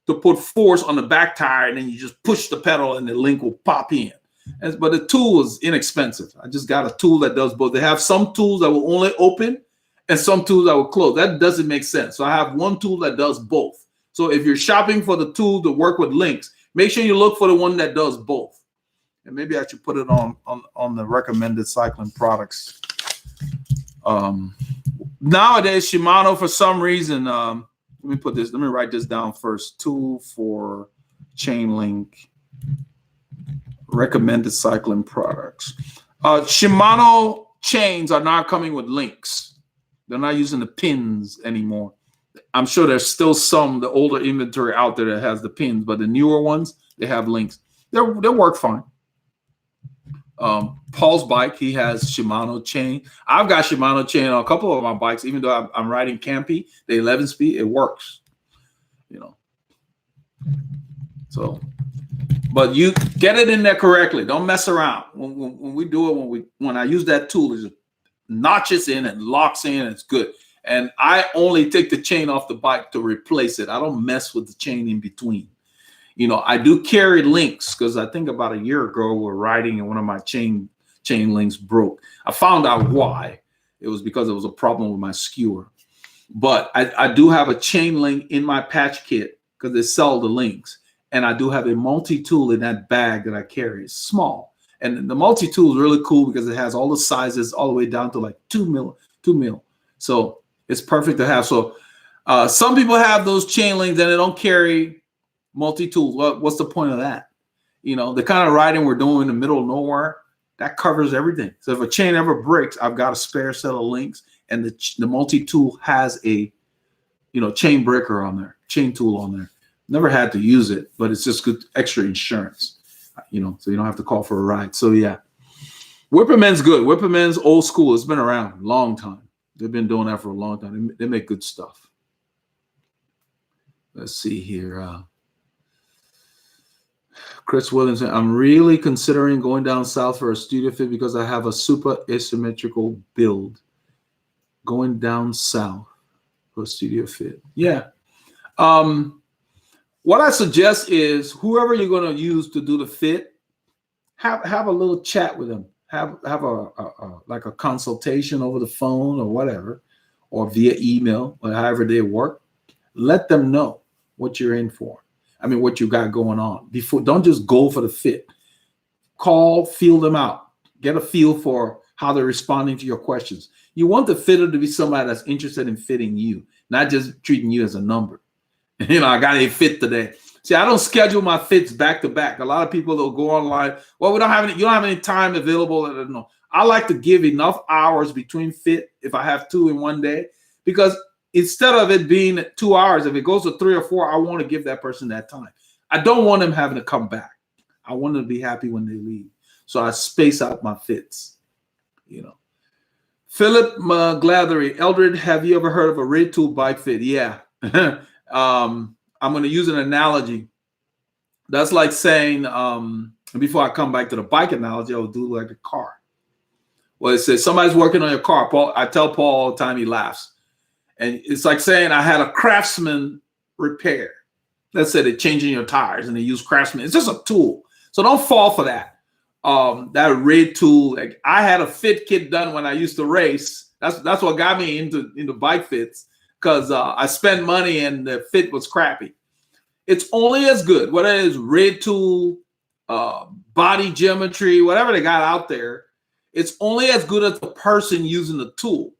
Speaker 1: to put force on the back tire and then you just push the pedal and the link will pop in. But the tool is inexpensive. I just got a tool that does both. They have some tools that will only open and some tools that will close. That doesn't make sense. So I have one tool that does both. So if you're shopping for the tool to work with links, make sure you look for the one that does both. And maybe I should put it on the recommended cycling products. Nowadays, Shimano, for some reason, let me write this down first. Tool for chain link. Recommended cycling products. Shimano chains are not coming with links. They're not using the pins anymore. I'm sure there's still the older inventory out there that has the pins, but the newer ones, they have links. They work fine. Paul's bike, he has Shimano chain. I've got Shimano chain on a couple of my bikes, even though I'm riding Campy, the 11 speed, it works, you know. So, but you get it in there correctly. Don't mess around. When we do it, when I use that tool, it just notches in and locks in, it's good. And I only take the chain off the bike to replace it. I don't mess with the chain in between. You know, I do carry links because I think about a year ago we're riding and one of my chain links broke. I found out why. It was because it was a problem with my skewer. But I do have a chain link in my patch kit because they sell the links. And I do have a multi-tool in that bag that I carry. It's small. And the multi-tool is really cool because it has all the sizes all the way down to like 2 mil. So it's perfect to have. So some people have those chain links and they don't carry multi-tools. What's the point of that? You know, the kind of riding we're doing in the middle of nowhere, that covers everything. So if a chain ever breaks, I've got a spare set of links, and the multi-tool has a, you know, chain breaker on there, chain tool on there. Never had to use it, but it's just good extra insurance, you know, so you don't have to call for a ride. So yeah, Whipperman's good. Whipperman's old school. It's been around a long time. They've been doing that for a long time. They make good stuff. Let's see here. Chris Williamson, I'm really considering going down south for a studio fit because I have a super asymmetrical build. Going down south for a studio fit. Yeah. What I suggest is whoever you're going to use to do the fit, have a little chat with them. Have like a consultation over the phone or whatever, or via email, or however they work. Let them know what you're in for. I mean, what you got going on. Don't just go for the fit. Call, feel them out. Get a feel for how they're responding to your questions. You want the fitter to be somebody that's interested in fitting you, not just treating you as a number. You know, I got a fit today. See, I don't schedule my fits back to back. A lot of people will go online. Well, you don't have any time available. I don't know. I like to give enough hours between fit if I have 2 in one day, because instead of it being 2 hours, if it goes to 3 or 4, I want to give that person that time. I don't want them having to come back. I want them to be happy when they leave. So I space out my fits, you know. Philip Glathery, Eldred, have you ever heard of a rig tool bike fit? Yeah. I'm going to use an analogy. That's like saying, before I come back to the bike analogy, I'll do like a car. Well, it says somebody's working on your car. Paul, I tell Paul all the time, he laughs. And it's like saying I had a Craftsman repair. Let's say they're changing your tires and they use Craftsman. It's just a tool. So don't fall for that. That rig tool. Like I had a fit kit done when I used to race. That's what got me into bike fits, because I spent money and the fit was crappy. It's only as good, whether it is rig tool, body geometry, whatever they got out there, it's only as good as the person using the tool.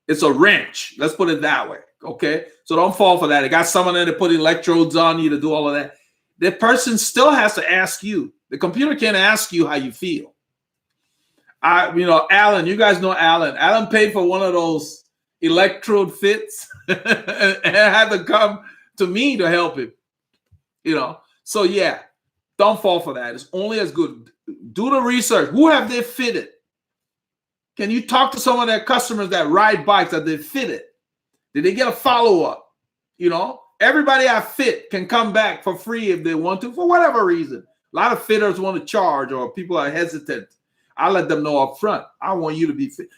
Speaker 1: It's a wrench. Let's put it that way. Okay. So don't fall for that. They got someone there to put electrodes on you to do all of that. The person still has to ask you. The computer can't ask you how you feel. Alan, you guys know Alan. Alan paid for one of those electrode fits and had to come to me to help him. You know, so yeah, don't fall for that. It's only as good. Do the research. Who have they fitted? Can you talk to some of their customers that ride bikes that they fitted? Did they get a follow-up? You know, everybody I fit can come back for free if they want to, for whatever reason. A lot of fitters want to charge, or people are hesitant. I let them know up front, I want you to be fit.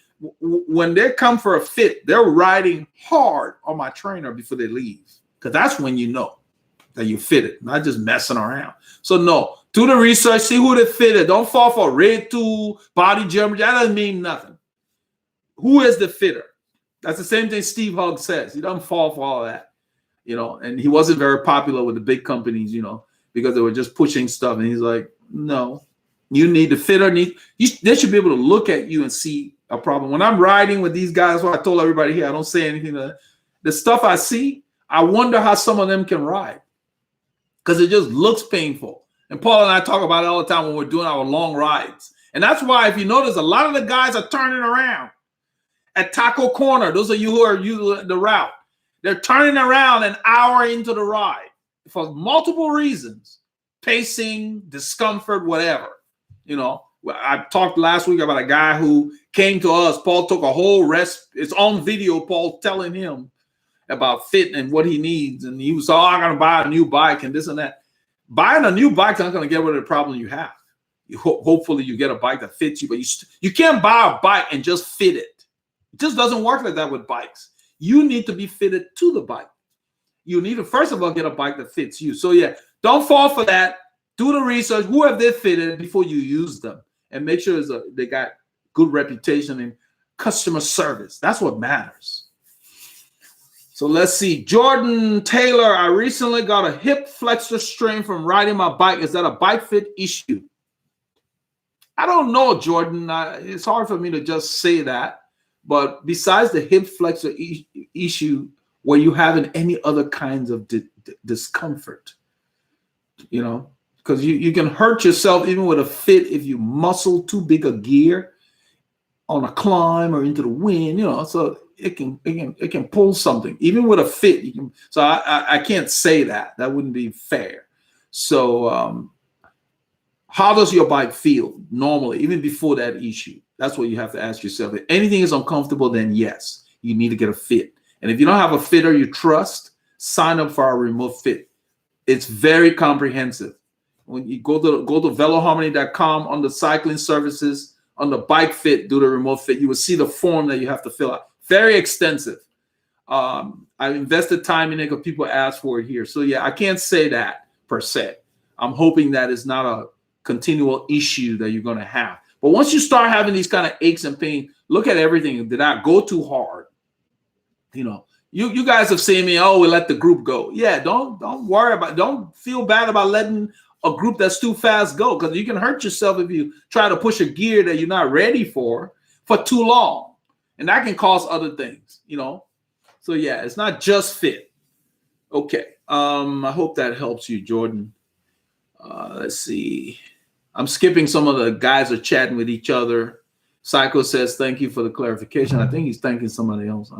Speaker 1: When they come for a fit, they're riding hard on my trainer before they leave, because that's when you know that you fit it, not just messing around. So no, do the research, see who they fitted. Don't fall for rig tool, body geometry. That doesn't mean nothing. Who is the fitter? That's the same thing Steve Hugg says. He doesn't fall for all that, you know. And he wasn't very popular with the big companies, you know, because they were just pushing stuff. And he's like, no, you need the fitter. They should be able to look at you and see a problem. When I'm riding with these guys, well, I told everybody here, I don't say anything. The stuff I see, I wonder how some of them can ride, because it just looks painful. And Paul and I talk about it all the time when we're doing our long rides. And that's why, if you notice, a lot of the guys are turning around at Taco Corner. Those of you who are using the route, They're turning around an hour into the ride for multiple reasons, pacing, discomfort, whatever. You know, I talked last week about a guy who came to us. Paul took a whole rest. It's on video, Paul telling him about fit and what he needs. And he was, oh, I'm going to buy a new bike and this and that. Buying a new bike is not going to get rid of the problem you have. Hopefully you get a bike that fits you, but you can't buy a bike and just fit it. It just doesn't work like that with bikes. You need to be fitted to the bike. You need to, first of all, get a bike that fits you. So yeah, don't fall for that. Do the research. Who have they fitted before you use them? And make sure they got good reputation and customer service. That's what matters. So let's see. Jordan Taylor, I recently got a hip flexor strain from riding my bike. Is that a bike fit issue? I don't know, Jordan. It's hard for me to just say that. But besides the hip flexor issue, were you having any other kinds of discomfort? You know, because you can hurt yourself even with a fit if you muscle too big a gear on a climb or into the wind. You know, so it can pull something even with a fit. You can, so I can't say that. That wouldn't be fair. So how does your bike feel normally, even before that issue? That's what you have to ask yourself. If anything is uncomfortable, then yes, you need to get a fit. And if you don't have a fitter you trust, sign up for our remote fit. It's very comprehensive. When you go to veloharmony.com on the cycling services, on the bike fit, do the remote fit, you will see the form that you have to fill out. Very extensive. I've invested time in it because people ask for it here. So yeah, I can't say that per se. I'm hoping that it's not a continual issue that you're going to have. But once you start having these kind of aches and pains, look at everything. Did I go too hard? You know, you guys have seen me, oh, we let the group go. Yeah, don't worry about, don't feel bad about letting a group that's too fast go, because you can hurt yourself if you try to push a gear that you're not ready for too long. And that can cause other things, you know. So yeah, it's not just fit. Okay. I hope that helps you, Jordan. Let's see. I'm skipping some of the guys are chatting with each other. Psycho says, thank you for the clarification. I think he's thanking somebody else.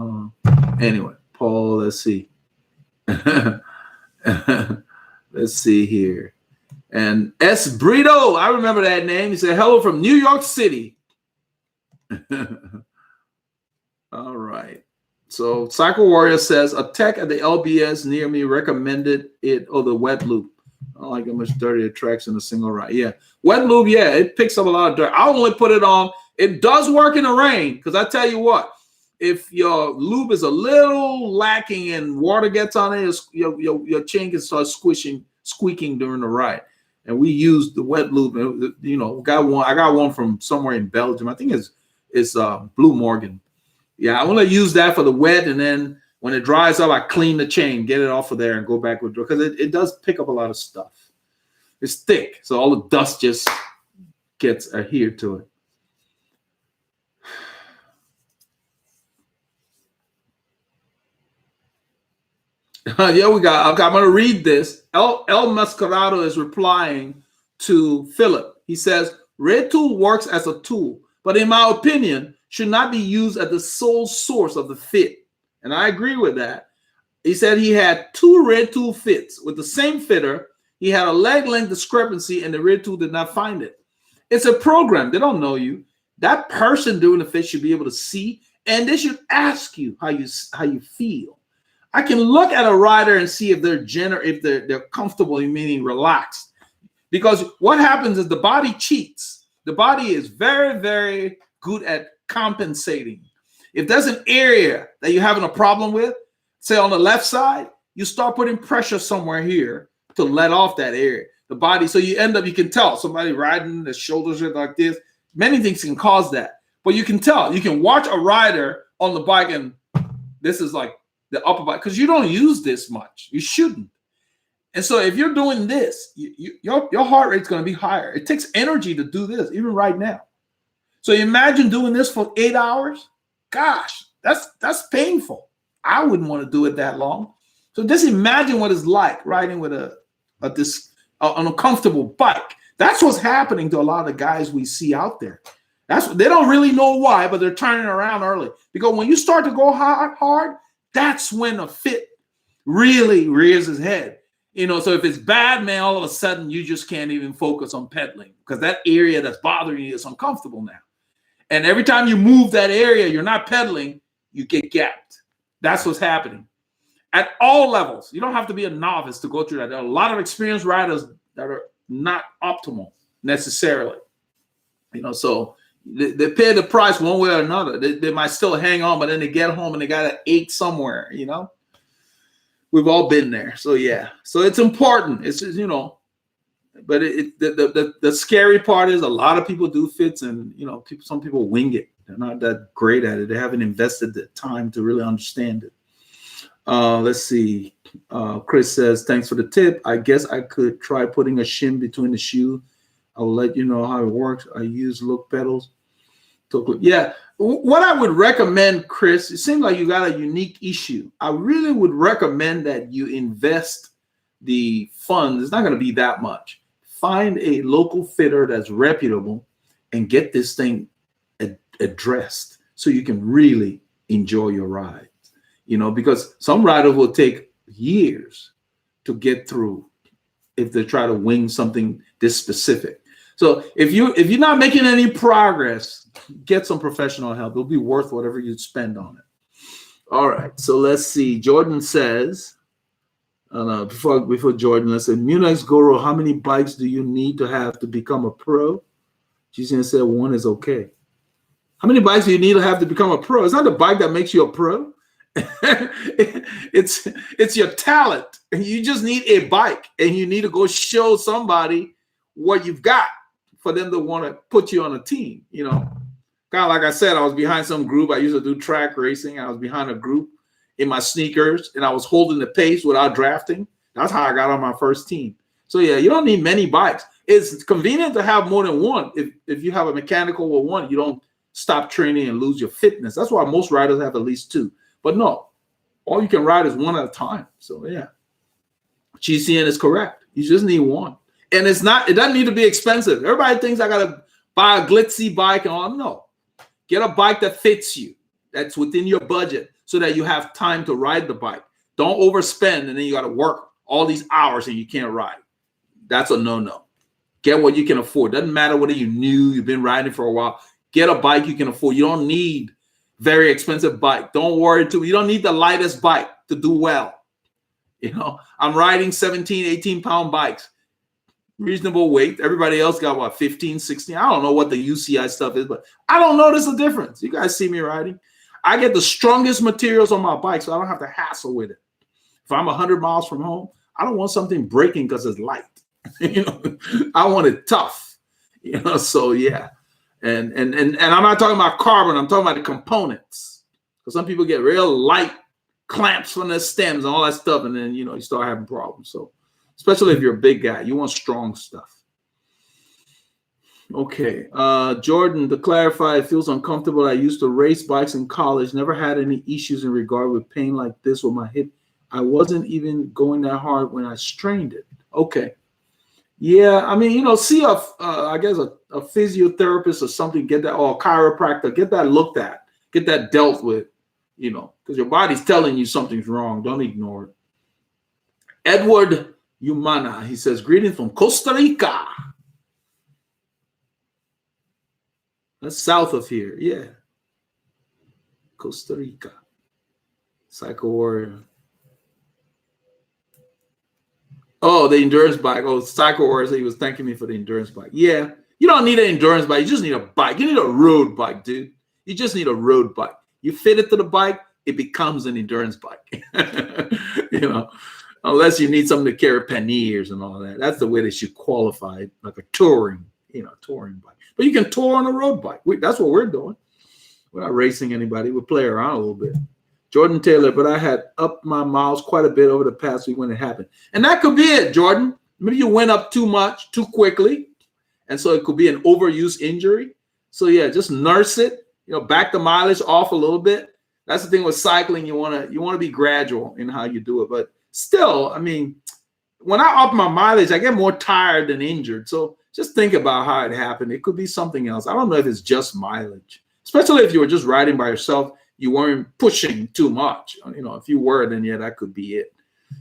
Speaker 1: Anyway, Paul, let's see. Let's see here. And S. Brito, I remember that name. He said, hello from New York City. All right. So Psycho Warrior says, a tech at the LBS near me recommended it, the wet loop. I don't like how much dirty it tracks in a single ride. Yeah. Wet lube, yeah, it picks up a lot of dirt. I only put it on. It does work in the rain, because I tell you what, if your lube is a little lacking and water gets on it, your chain can start squeaking during the ride. And we used the wet lube. You know, I got one from somewhere in Belgium. I think it's Blue Morgan. Yeah, I want to use that for the wet, and then when it dries up, I clean the chain, get it off of there, and go back with, because it does pick up a lot of stuff. It's thick, so all the dust just gets adhered to it. Yeah, I'm going to read this. El Mascarado is replying to Philip. He says, Red Tool works as a tool, but in my opinion, should not be used as the sole source of the fit. And I agree with that. He said he had 2 Red Tool fits with the same fitter. He had a leg length discrepancy, and the Red Tool did not find it. It's a program. They don't know you. That person doing the fit should be able to see, and they should ask you how you feel. I can look at a rider and see if they're comfortable, meaning relaxed. Because what happens is the body cheats. The body is very, very good at compensating. If there's an area that you're having a problem with, say on the left side, you start putting pressure somewhere here to let off that area. The body, so you can tell somebody riding, the shoulders are like this. Many things can cause that. But you can tell. You can watch a rider on the bike, and this is like the upper body, because you don't use this much. You shouldn't. And so if you're doing this, your heart rate's going to be higher. It takes energy to do this, even right now. So imagine doing this for 8 hours. Gosh, that's painful. I wouldn't want to do it that long. So just imagine what it's like riding with an uncomfortable bike. That's what's happening to a lot of the guys we see out there. They don't really know why, but they're turning around early. Because when you start to go hard, That's when a fit really rears his head. So if it's bad, man, all of a sudden you just can't even focus on pedaling because that area that's bothering you is uncomfortable now. And every time you move that area, you're not pedaling, you get gapped. That's what's happening at all levels. You don't have to be a novice to go through that. There are a lot of experienced riders that are not optimal necessarily. So they pay the price one way or another. They might still hang on, but then they get home and they got to ache somewhere, We've all been there. So, yeah. So it's important. It's just, but the scary part is a lot of people do fits and, some people wing it. They're not that great at it. They haven't invested the time to really understand it. Let's see. Chris says, thanks for the tip. I guess I could try putting a shim between the shoe. I'll let you know how it works. I use look pedals. Yeah. What I would recommend, Chris, it seems like you got a unique issue. I really would recommend that you invest the funds. It's not going to be that much. Find a local fitter that's reputable and get this thing addressed so you can really enjoy your ride. Because some riders will take years to get through if they try to wing something this specific. So if you're not making any progress, get some professional help. It'll be worth whatever you spend on it. All right. So let's see. Jordan says, before Jordan, let's say, Munex Guru, how many bikes do you need to have to become a pro? She's going to say one is okay. How many bikes do you need to have to become a pro? It's not the bike that makes you a pro. It's your talent. You just need a bike, and you need to go show somebody what you've got for them to want to put you on a team. Kind of like I said, I was behind some group. I used to do track racing. I was behind a group in my sneakers, and I was holding the pace without drafting. That's how I got on my first team. So yeah, you don't need many bikes. It's convenient to have more than one. If you have a mechanical with one, you don't stop training and lose your fitness. That's why most riders have at least two. But no, all you can ride is one at a time. So yeah, GCN is correct. You just need one. And it doesn't need to be expensive. Everybody thinks I got to buy a glitzy bike and all. No, get a bike that fits you, that's within your budget so that you have time to ride the bike. Don't overspend and then you got to work all these hours and you can't ride. That's a no-no. Get what you can afford. Doesn't matter whether you've been riding for a while. Get a bike you can afford. You don't need very expensive bike. Don't worry too. You don't need the lightest bike to do well. I'm riding 17, 18-pound bikes. Reasonable weight. Everybody else got what, 15, 16? I don't know what the UCI stuff is, but I don't notice a difference. You guys see me riding. I get the strongest materials on my bike, so I don't have to hassle with it. If I'm 100 miles from home, I don't want something breaking because it's light. I want it tough. So yeah. And I'm not talking about carbon. I'm talking about the components. Because some people get real light clamps from their stems and all that stuff, and then you start having problems. So especially if you're a big guy, you want strong stuff. Okay, Jordan, to clarify, it feels uncomfortable. I used to race bikes in college, never had any issues in regard with pain like this with my hip. I wasn't even going that hard when I strained it. Okay. Yeah, I mean, see I guess a physiotherapist or something, get that, or a chiropractor, get that looked at, get that dealt with, because your body's telling you something's wrong. Don't ignore it. Edward Humana, he says, greetings from Costa Rica. That's south of here. Yeah. Costa Rica. Psycho Warrior. Oh, the endurance bike. Oh, Psycho Warrior said he was thanking me for the endurance bike. Yeah. You don't need an endurance bike. You just need a bike. You need a road bike, dude. You just need a road bike. You fit it to the bike, it becomes an endurance bike. Unless you need something to carry panniers and all that. That's the way they should qualify it, like a touring bike. But you can tour on a road bike. That's what we're doing. We're not racing anybody. We play around a little bit. Jordan Taylor, but I had upped my miles quite a bit over the past week when it happened. And that could be it, Jordan. Maybe you went up too much, too quickly. And so it could be an overuse injury. So yeah, just nurse it, back the mileage off a little bit. That's the thing with cycling. You want to be gradual in how you do it. But still, I mean, when I up my mileage, I get more tired than injured. So just think about how it happened. It could be something else. I don't know if it's just mileage, especially if you were just riding by yourself. you weren't pushing too much. You know, if you were, then yeah, that could be it.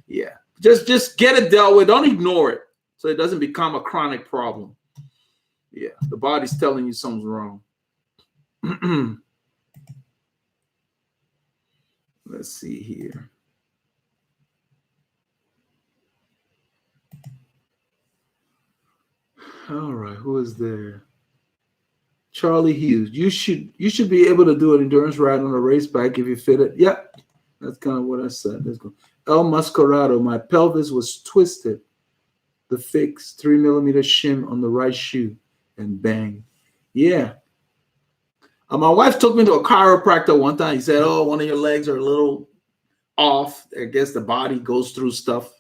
Speaker 1: Yeah, just get it dealt with. Don't ignore it, so it doesn't become a chronic problem. Yeah, the body's telling you something's wrong. Let's see here. All right, who is there? Charlie Hughes. You should be able to do an endurance ride on a race bike if you fit it. Yep, that's kind of what I said. Let's go. El Mascarado. My pelvis was twisted. The fix 3 millimeter shim on the right shoe, and bang. Yeah. My wife took me to a chiropractor one time. He said, "Oh, one of your legs are a little off. I guess the body goes through stuff,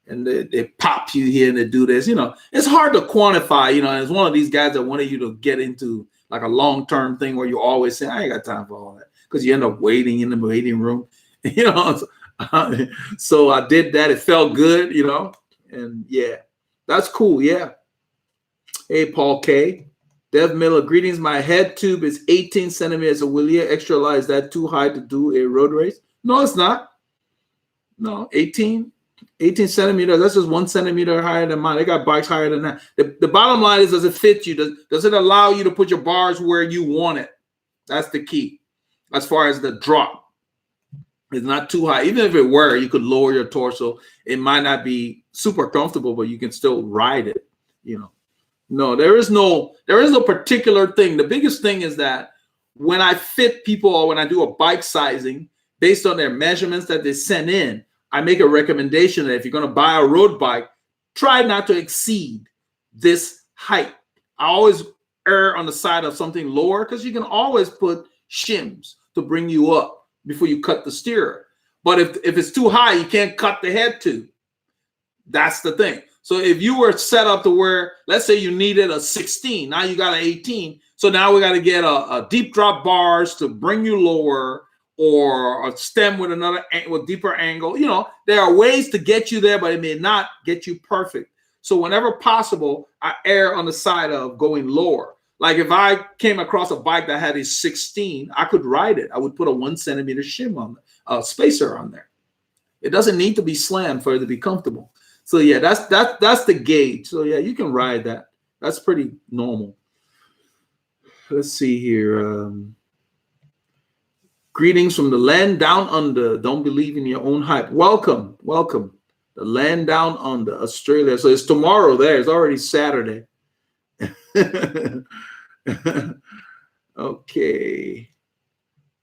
Speaker 1: and they pop you here and they do this." You know, it's hard to quantify. You know, and it's one of these guys that wanted you to get into like a long-term thing where you always say, "I ain't got time for all that," because you end up waiting in the waiting room. You know, so I did that. It felt good. You know, and yeah, that's cool. Yeah. Hey, Paul K. Dev Miller, greetings. My head tube is 18 centimeters. So will you extra large? Is that too high to do a road race? No, it's not. No, 18 centimeters. That's just 1 centimeter higher than mine. They got bikes higher than that. The bottom line is, does it fit you? Does it allow you to put your bars where you want it? That's the key. As far as the drop, it's not too high. Even if it were, you could lower your torso. It might not be super comfortable, but you can still ride it, you know. No, there is no particular thing. The biggest thing is that when I fit people or when I do a bike sizing based on their measurements that they send in, I make a recommendation that if you're going to buy a road bike, try not to exceed this height. I always err on the side of something lower because you can always put shims to bring you up before you cut the steerer. But if it's too high, you can't cut the head tube. That's the thing. So if you were set up to where, let's say you needed a 16, now you got an 18. So now we got to get a deep drop bars to bring you lower, or a stem with with deeper angle. You know, there are ways to get you there, but it may not get you perfect. So whenever possible, I err on the side of going lower. Like if I came across a bike that had a 16, I could ride it. I would put a 1 centimeter shim on spacer on there. It doesn't need to be slammed for it to be comfortable. So yeah, that's the gauge. So yeah, you can ride that. That's pretty normal. Let's see here. Greetings from the land down under. Don't believe in your own hype. Welcome. The land down under, Australia. So it's tomorrow there. It's already Saturday. Okay.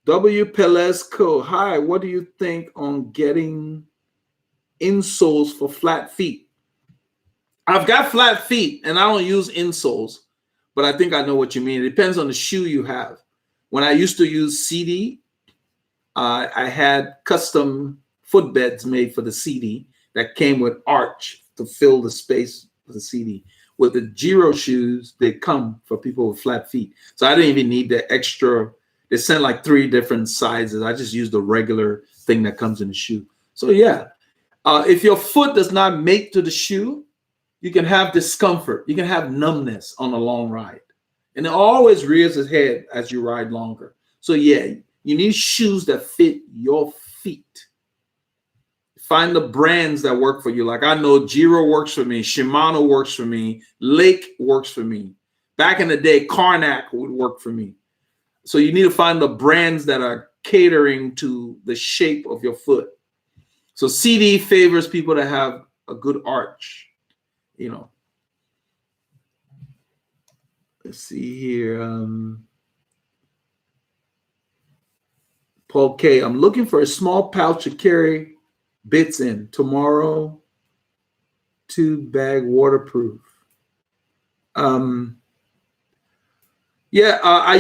Speaker 1: W. Pelesco. Hi, what do you think on getting insoles for flat feet? I've got flat feet and I don't use insoles, but I think I know what you mean. It depends on the shoe you have. When I used to use CD, I had custom footbeds made for the CD that came with arch to fill the space for the CD. With the Giro shoes, they come for people with flat feet. So I didn't even need the extra. They sent like 3 different sizes. I just used the regular thing that comes in the shoe. So yeah. If your foot does not make to the shoe, you can have discomfort. You can have numbness on a long ride. And it always rears its head as you ride longer. So yeah, you need shoes that fit your feet. Find the brands that work for you. Like I know Giro works for me. Shimano works for me. Lake works for me. Back in the day, Karnak would work for me. So you need to find the brands that are catering to the shape of your foot. So CD favors people that have a good arch, you know. Let's see here. Paul K. I'm looking for a small pouch to carry bits in tomorrow. 2-bag waterproof. I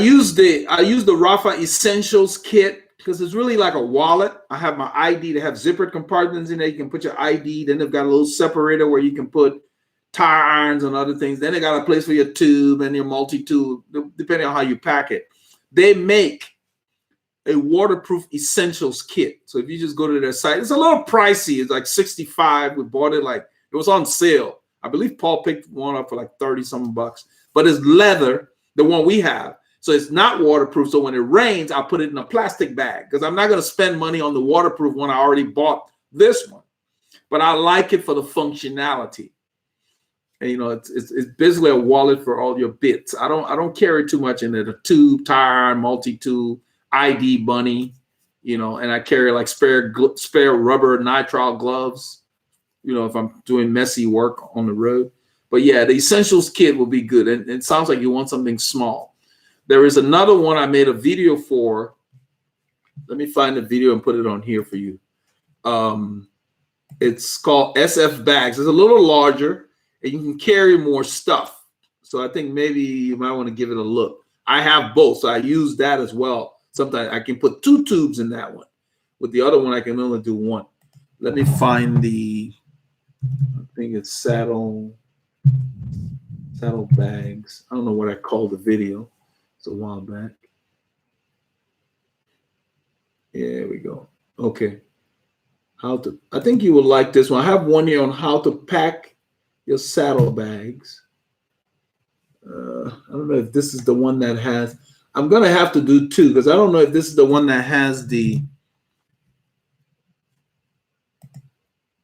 Speaker 1: use the Rafa Essentials kit because it's really like a wallet. I have my ID. They have zippered compartments in there. You can put your ID. Then they've got a little separator where you can put tire irons and other things. Then they got a place for your tube and your multi-tool, depending on how you pack it. They make a waterproof essentials kit. So if you just go to their site, it's a little pricey. It's like $65. We bought it like it was on sale. I believe Paul picked one up for like 30 something bucks. But it's leather, the one we have. So it's not waterproof. So when it rains, I'll put it in a plastic bag because I'm not going to spend money on the waterproof one. I already bought this one, but I like it for the functionality. And, you know, it's basically a wallet for all your bits. I don't carry too much in it. A tube, tire, multi-tool, ID bunny, you know, and I carry like spare rubber nitrile gloves, you know, if I'm doing messy work on the road. But yeah, the essentials kit will be good. And it sounds like you want something small. There is another one I made a video for. Let me find the video and put it on here for you. It's called SF bags. It's a little larger and you can carry more stuff. So I think maybe you might want to give it a look. I have both, so I use that as well. Sometimes I can put 2 tubes in that one. With the other one, I can only do 1. Let me find the, I think it's saddle bags. I don't know what I called the video. It's a while back. There we go. Okay. I think you will like this one. I have one here on how to pack your saddle bags. I don't know if this is the one that has, I'm going to have to do 2 because I don't know if this is the one that has the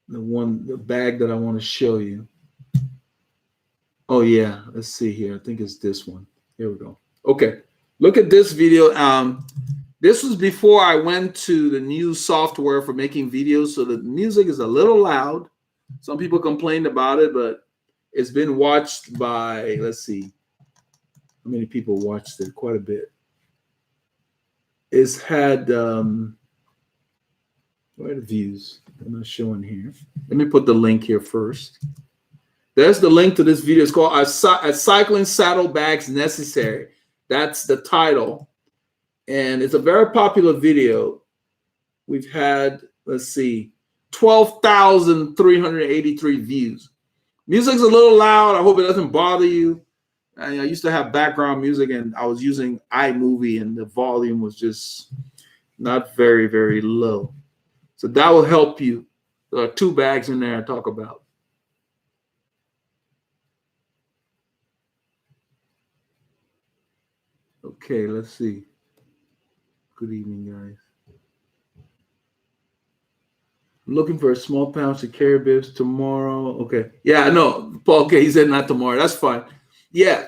Speaker 1: bag that I want to show you. Oh yeah, let's see here. I think it's this one. Here we go. Okay, look at this video. This was before I went to the new software for making videos, so the music is a little loud. Some people complained about it, but it's been watched by, let's see, how many people watched it? Quite a bit. It's had, where are the views? I'm not showing here. Let me put the link here first. There's the link to this video. It's called "Are Cycling Saddlebags Necessary?" That's the title. And it's a very popular video. We've had, let's see, 12,383 views. Music's a little loud. I hope it doesn't bother you. I used to have background music and I was using iMovie and the volume was just not very, very low. So that will help you. There are 2 bags in there I talk about. Okay, let's see. Good evening, guys. I'm looking for a small pouch to carry bibs tomorrow. Okay. Yeah, I know. Okay, he said not tomorrow. That's fine. Yeah.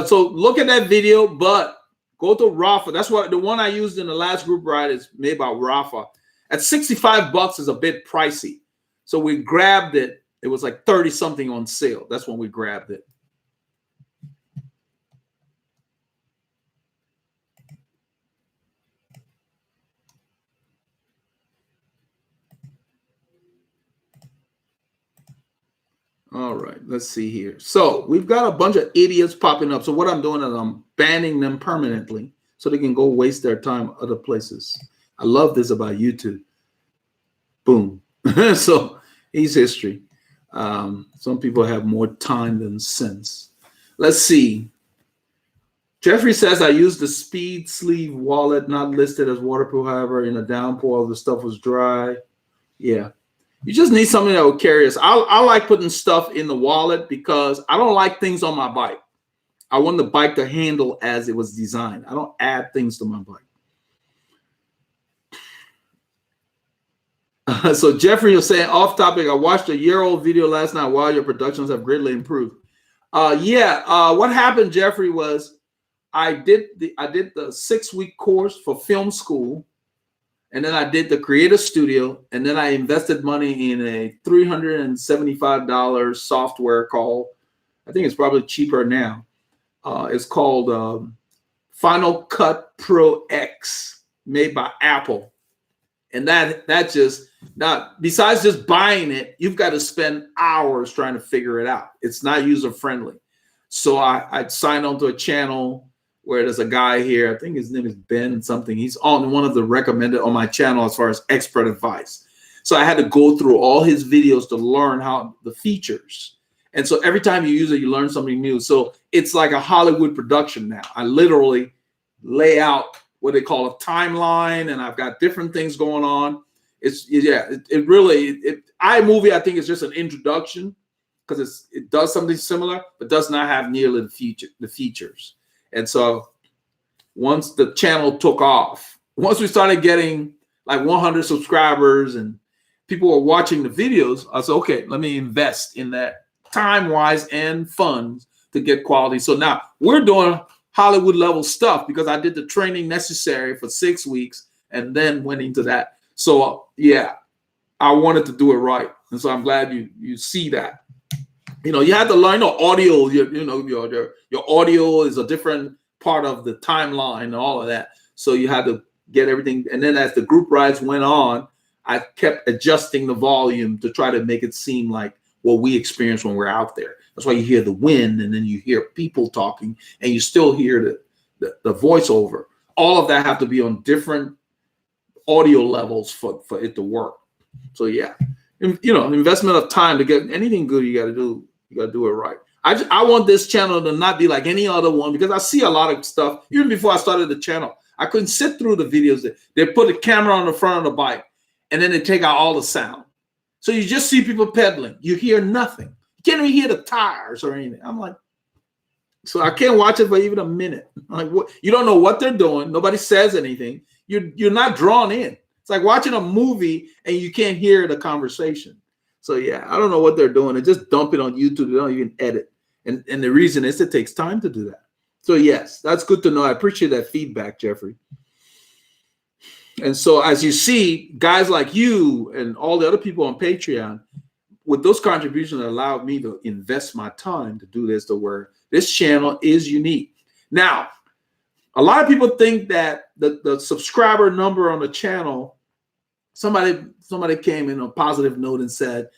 Speaker 1: So look at that video, but go to Rafa. That's what the one I used in the last group ride is made by Rafa. At $65 is a bit pricey. So we grabbed it. It was like 30 something on sale. That's when we grabbed it. All right, let's see here. So we've got a bunch of idiots popping up. So what I'm doing is I'm banning them permanently so they can go waste their time other places. I love this about YouTube. Boom. So he's history. Some people have more time than sense. Let's see. Jeffrey says, I used the speed sleeve wallet, not listed as waterproof. However, in a downpour, all the stuff was dry. Yeah. You just need something that will carry us. I like putting stuff in the wallet because I don't like things on my bike. I want the bike to handle as it was designed. I don't add things to my bike. So Jeffrey, you're saying off topic, I watched a year-old video last night. Wow, your productions have greatly improved. What happened, Jeffrey, was I did the 6-week course for film school. And then I did the creative studio, and then I invested money in a $375 software called, I think it's probably cheaper now. It's called Final Cut Pro X, made by Apple. And that just, now, besides just buying it, you've got to spend hours trying to figure it out. It's not user-friendly. So I signed on to a channel where there's a guy here, I think his name is Ben something. He's on one of the recommended on my channel as far as expert advice. So I had to go through all his videos to learn how the features. And so every time you use it, you learn something new. So it's like a Hollywood production now. I literally lay out what they call a timeline, and I've got different things going on. iMovie, I think, is just an introduction because it does something similar, but does not have nearly the features. And so once the channel took off. Once we started getting like 100 subscribers and people were watching the videos, I said, okay, let me invest in that time-wise and funds to get quality. So now we're doing Hollywood level stuff because I did the training necessary for 6 weeks and then went into that. So yeah, I wanted to do it right. And so I'm glad you see that. You know, you had to learn audio, your audio is a different part of the timeline and all of that. So you had to get everything. And then as the group rides went on, I kept adjusting the volume to try to make it seem like what we experience when we're out there. That's why you hear the wind and then you hear people talking and you still hear the voiceover. All of that have to be on different audio levels for it to work. So yeah, investment of time to get anything good, you got to do it right. I want this channel to not be like any other one because I see a lot of stuff. Even before I started the channel, I couldn't sit through the videos. They put a camera on the front of the bike and then they take out all the sound. So you just see people pedaling. You hear nothing. You can't even hear the tires or anything. I'm like, so I can't watch it for even a minute. I'm like, what? You don't know what they're doing. Nobody says anything. You're not drawn in. It's like watching a movie and you can't hear the conversation. So yeah, I don't know what they're doing. They just dump it on YouTube. They don't even edit. And the reason is it takes time to do that. So yes, that's good to know. I appreciate that feedback, Jeffrey. And so as you see, guys like you and all the other people on Patreon, with those contributions that allowed me to invest my time to do this, to where this channel is unique. Now, a lot of people think that the subscriber number on the channel, somebody came in on a positive note and said,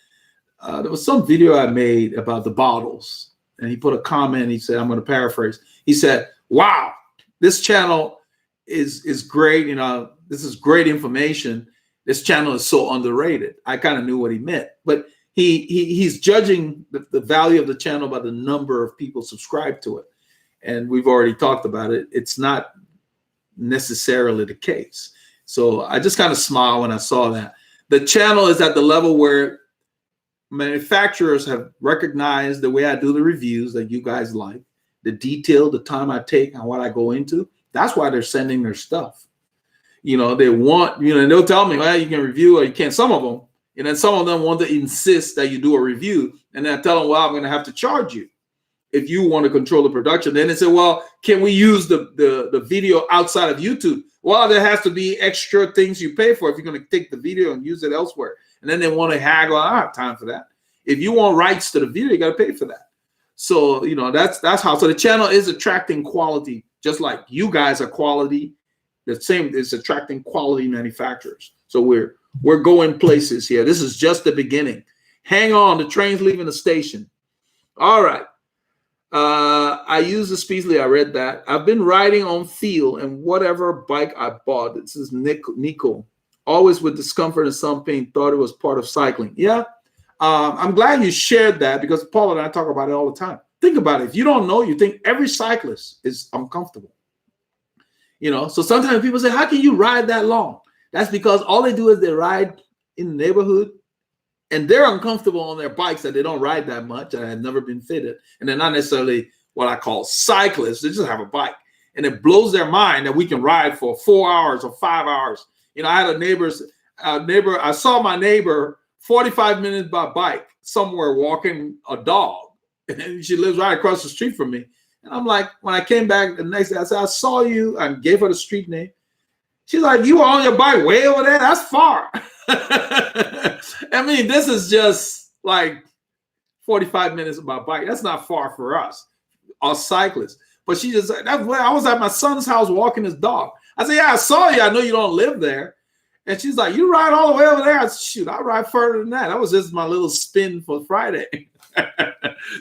Speaker 1: there was some video I made about the bottles. And he put a comment. He said, I'm going to paraphrase. He said, wow, this channel is great. This is great information. This channel is so underrated. I kind of knew what he meant. But he's judging the value of the channel by the number of people subscribed to it. And we've already talked about it. It's not necessarily the case. So I just kind of smiled when I saw that. The channel is at the level where manufacturers have recognized the way I do the reviews that you guys like, the detail, the time I take and what I go into. That's why they're sending their stuff. They want, and they'll tell me, well, you can review or you can't, some of them. And then some of them want to insist that you do a review. And then I tell them, well, I'm going to have to charge you if you want to control the production. Then they say, well, can we use the video outside of YouTube? Well, there has to be extra things you pay for if you're going to take the video and use it elsewhere. And then they want to haggle. I don't have time for that. If you want rights to the video, you got to pay for that. So, that's how. So the channel is attracting quality, just like you guys are quality. The same is attracting quality manufacturers. So we're going places here. This is just the beginning. Hang on, the train's leaving the station. All right. I use the Speedly. I read that. I've been riding on feel and whatever bike I bought. This is Nico. Always with discomfort and some pain. Thought it was part of cycling. Yeah. I'm glad you shared that because Paul and I talk about it all the time. Think about it. If you don't know, you think every cyclist is uncomfortable. So sometimes people say, how can you ride that long? That's because all they do is they ride in the neighborhood and they're uncomfortable on their bikes that they don't ride that much and have never been fitted. And they're not necessarily what I call cyclists. They just have a bike. And it blows their mind that we can ride for 4 hours or 5 hours. I had a neighbor, I saw my neighbor 45 minutes by bike somewhere walking a dog. And she lives right across the street from me. And I'm like, when I came back the next day, I said, I saw you. I gave her the street name. She's like, you were on your bike way over there? That's far. I mean, this is just like 45 minutes of my bike. That's not far for us cyclists. But she just said, I was at my son's house walking his dog. I said, yeah, I saw you. I know you don't live there. And she's like, you ride all the way over there? I said, shoot, I ride further than that. That was just my little spin for Friday.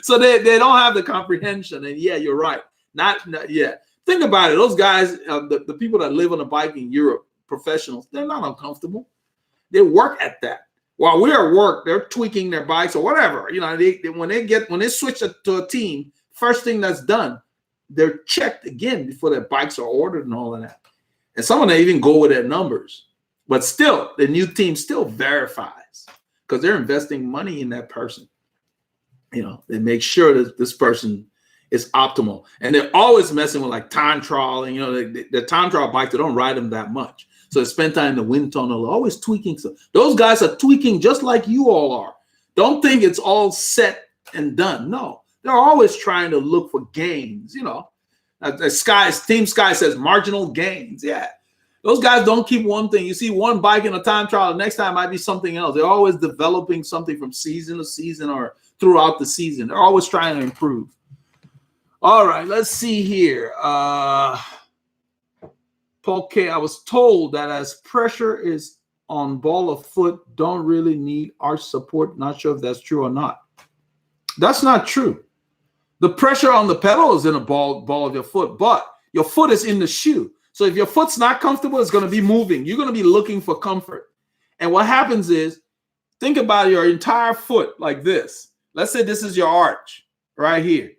Speaker 1: So they don't have the comprehension. And yeah, you're right. Not yet. Think about it. Those guys, the people that live on a bike in Europe, professionals, they're not uncomfortable. They work at that. While we're at work, they're tweaking their bikes or whatever. When they switch to a team, first thing that's done, they're checked again before their bikes are ordered and all of that. And some of them even go with their numbers. But still, the new team still verifies because they're investing money in that person. They make sure that this person is optimal. And they're always messing with like time trial, and you know, the time trial bike, they don't ride them that much. So they spend time in the wind tunnel, always tweaking stuff. Those guys are tweaking just like you all are. Don't think it's all set and done. No, they're always trying to look for gains. You know, Team Sky says marginal gains. Yeah, those guys don't keep one thing. You see one bike in a time trial, the next time might be something else. They're always developing something from season to season or throughout the season. They're always trying to improve. All right, let's see here. Paul K, I was told that as pressure is on ball of foot, don't really need arch support. Not sure if that's true or not. That's not true. The pressure on the pedal is in the ball of your foot, but your foot is in the shoe. So if your foot's not comfortable, it's going to be moving. You're going to be looking for comfort. And what happens is, think about your entire foot like this. Let's say this is your arch right here.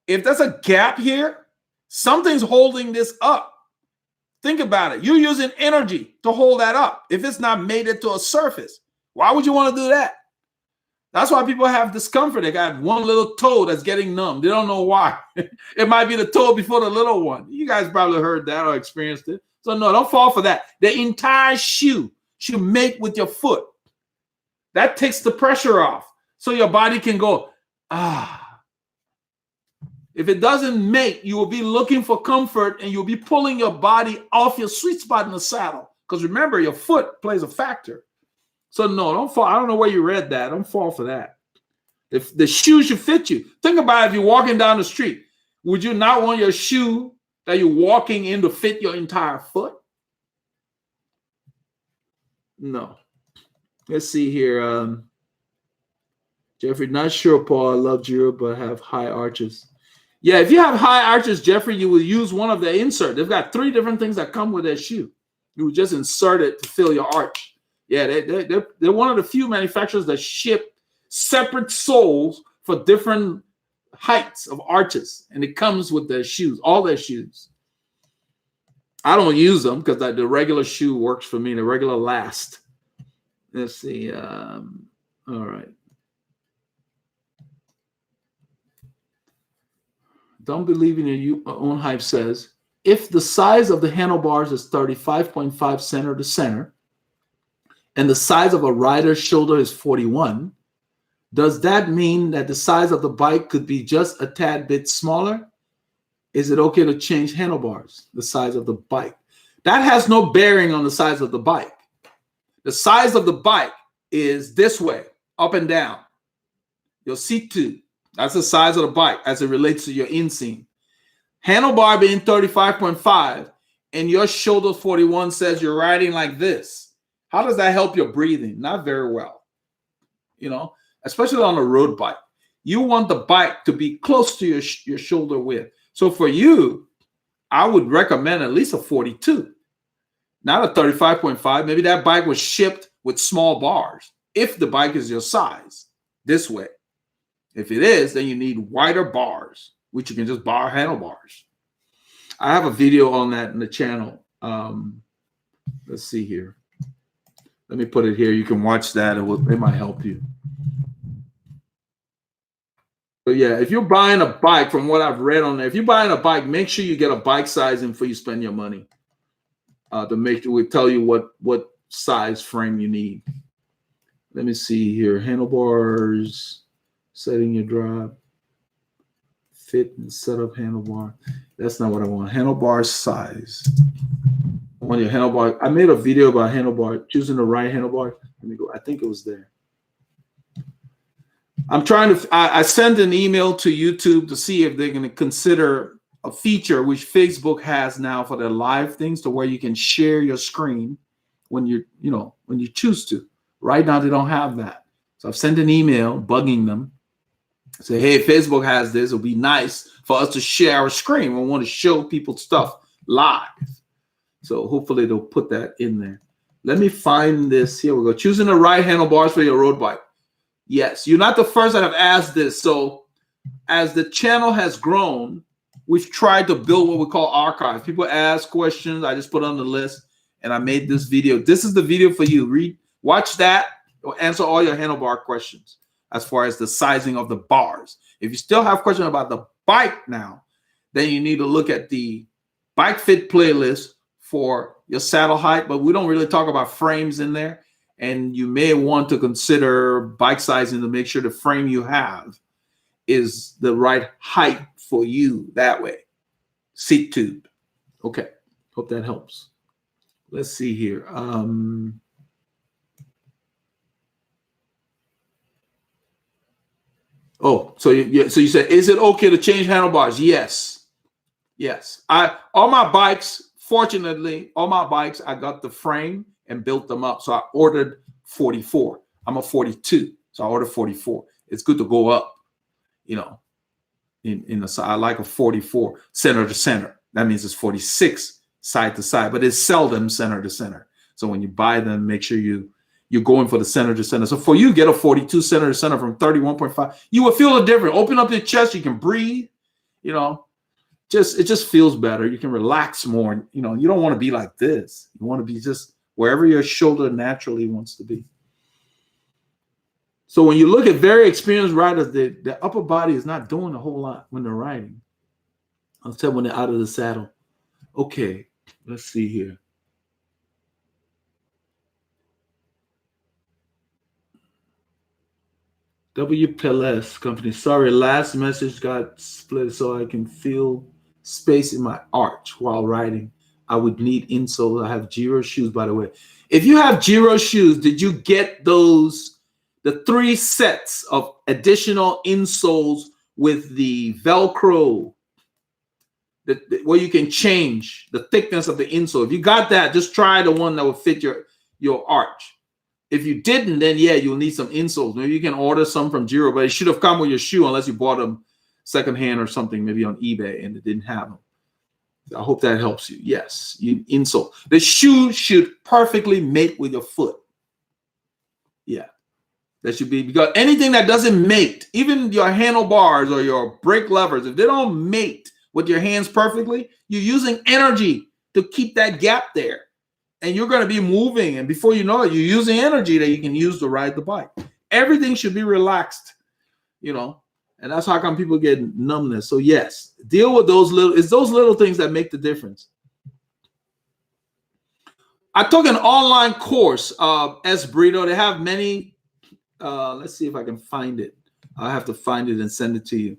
Speaker 1: If there's a gap here, something's holding this up. Think about it. You're using energy to hold that up. If it's not made it to a surface, why would you want to do that? That's why people have discomfort. They got one little toe that's getting numb. They don't know why. It might be the toe before the little one. You guys probably heard that or experienced it. So no, don't fall for that. The entire shoe should mate with your foot. That takes the pressure off. So your body can go, ah. If it doesn't mate, you will be looking for comfort and you'll be pulling your body off your sweet spot in the saddle. Because remember, your foot plays a factor. So no, don't fall. I don't know where you read that. Don't fall for that. If the shoe should fit you. Think about it, if you're walking down the street. Would you not want your shoe that you're walking in to fit your entire foot? No. Let's see here. Jeffrey, not sure, Paul. I love Giro, but have high arches. Yeah, if you have high arches, Jeffrey, you will use one of the insert. They've got 3 different things that come with their shoe. You would just insert it to fill your arch. Yeah, they're one of the few manufacturers that ship separate soles for different heights of arches, and it comes with their shoes, all their shoes. I don't use them because the regular shoe works for me, the regular last. Let's see. All right. Don't believe in your own hype says, if the size of the handlebars is 35.5 center to center, and the size of a rider's shoulder is 41, does that mean that the size of the bike could be just a tad bit smaller? Is it okay to change handlebars, the size of the bike? That has no bearing on the size of the bike. The size of the bike is this way, up and down. Your seat tube. That's the size of the bike as it relates to your inseam. Handlebar being 35.5 and your shoulder 41 says you're riding like this. How does that help your breathing? Not very well. You know, especially on a road bike. You want the bike to be close to your shoulder width. So for you, I would recommend at least a 42, not a 35.5. Maybe that bike was shipped with small bars if the bike is your size this way. If it is, then you need wider bars, which you can just bar handlebars. I have a video on that in the channel. Let's see here. Let me put it here. You can watch that. It might help you. So yeah, if you're buying a bike, from what I've read on there, if you're buying a bike, make sure you get a bike sizing before you spend your money. To make sure we tell you what size frame you need. Let me see here. Handlebars. Setting your drive, fit and set up handlebar. That's not what I want. Handlebar size. I want your handlebar. I made a video about handlebar, choosing the right handlebar. Let me go. I think it was there. I'm trying to. I sent an email to YouTube to see if they're going to consider a feature which Facebook has now for their live things, to where you can share your screen when when you choose to. Right now they don't have that. So I've sent an email bugging them. Say, hey, Facebook has this. It'll be nice for us to share our screen. We want to show people stuff live. So hopefully they'll put that in there. Let me find this. Here we go. Choosing the right handlebars for your road bike. Yes, you're not the first that have asked this. So as the channel has grown, we've tried to build what we call archives. People ask questions. I just put on the list and I made this video. This is the video for you. Watch that. It'll answer all your handlebar questions as far as the sizing of the bars. If you still have questions about the bike now, then you need to look at the bike fit playlist for your saddle height, but we don't really talk about frames in there. And you may want to consider bike sizing to make sure the frame you have is the right height for you that way. Seat tube. Okay, hope that helps. Let's see here. So you said, is it okay to change handlebars? Yes. All my bikes, fortunately, I got the frame and built them up. So I ordered 44. I'm a 42, so I ordered 44. It's good to go up, in the side. I like a 44 center to center. That means it's 46 side to side, but it's seldom center to center. So when you buy them, make sure you're going for the center to center. So for you, get a 42 center to center from 31.5. You will feel a difference. Open up your chest. You can breathe. It just feels better. You can relax more. You don't want to be like this. You want to be just wherever your shoulder naturally wants to be. So when you look at very experienced riders, the upper body is not doing a whole lot when they're riding. I'll tell when they're out of the saddle. Okay, let's see here. WPLS company. Sorry, last message got split so I can feel space in my arch while riding. I would need insoles. I have Giro shoes, by the way. If you have Giro shoes, did you get the 3 sets of additional insoles with the Velcro, where you can change the thickness of the insole? If you got that, just try the one that will fit your arch. If you didn't, then yeah, you'll need some insoles. Maybe you can order some from Giro, but it should have come with your shoe unless you bought them secondhand or something, maybe on eBay, and it didn't have them. I hope that helps you. Yes, you insole. The shoe should perfectly mate with your foot. Yeah, that should be, because anything that doesn't mate, even your handlebars or your brake levers, if they don't mate with your hands perfectly, you're using energy to keep that gap there. And you're going to be moving, and before you know it, you're using energy that you can use to ride the bike. Everything should be relaxed, and that's how come people get numbness. So yes, deal with those little things that make the difference. I took an online course, S Burrito. They have many. Let's see if I can find it. I'll have to find it and send it to you.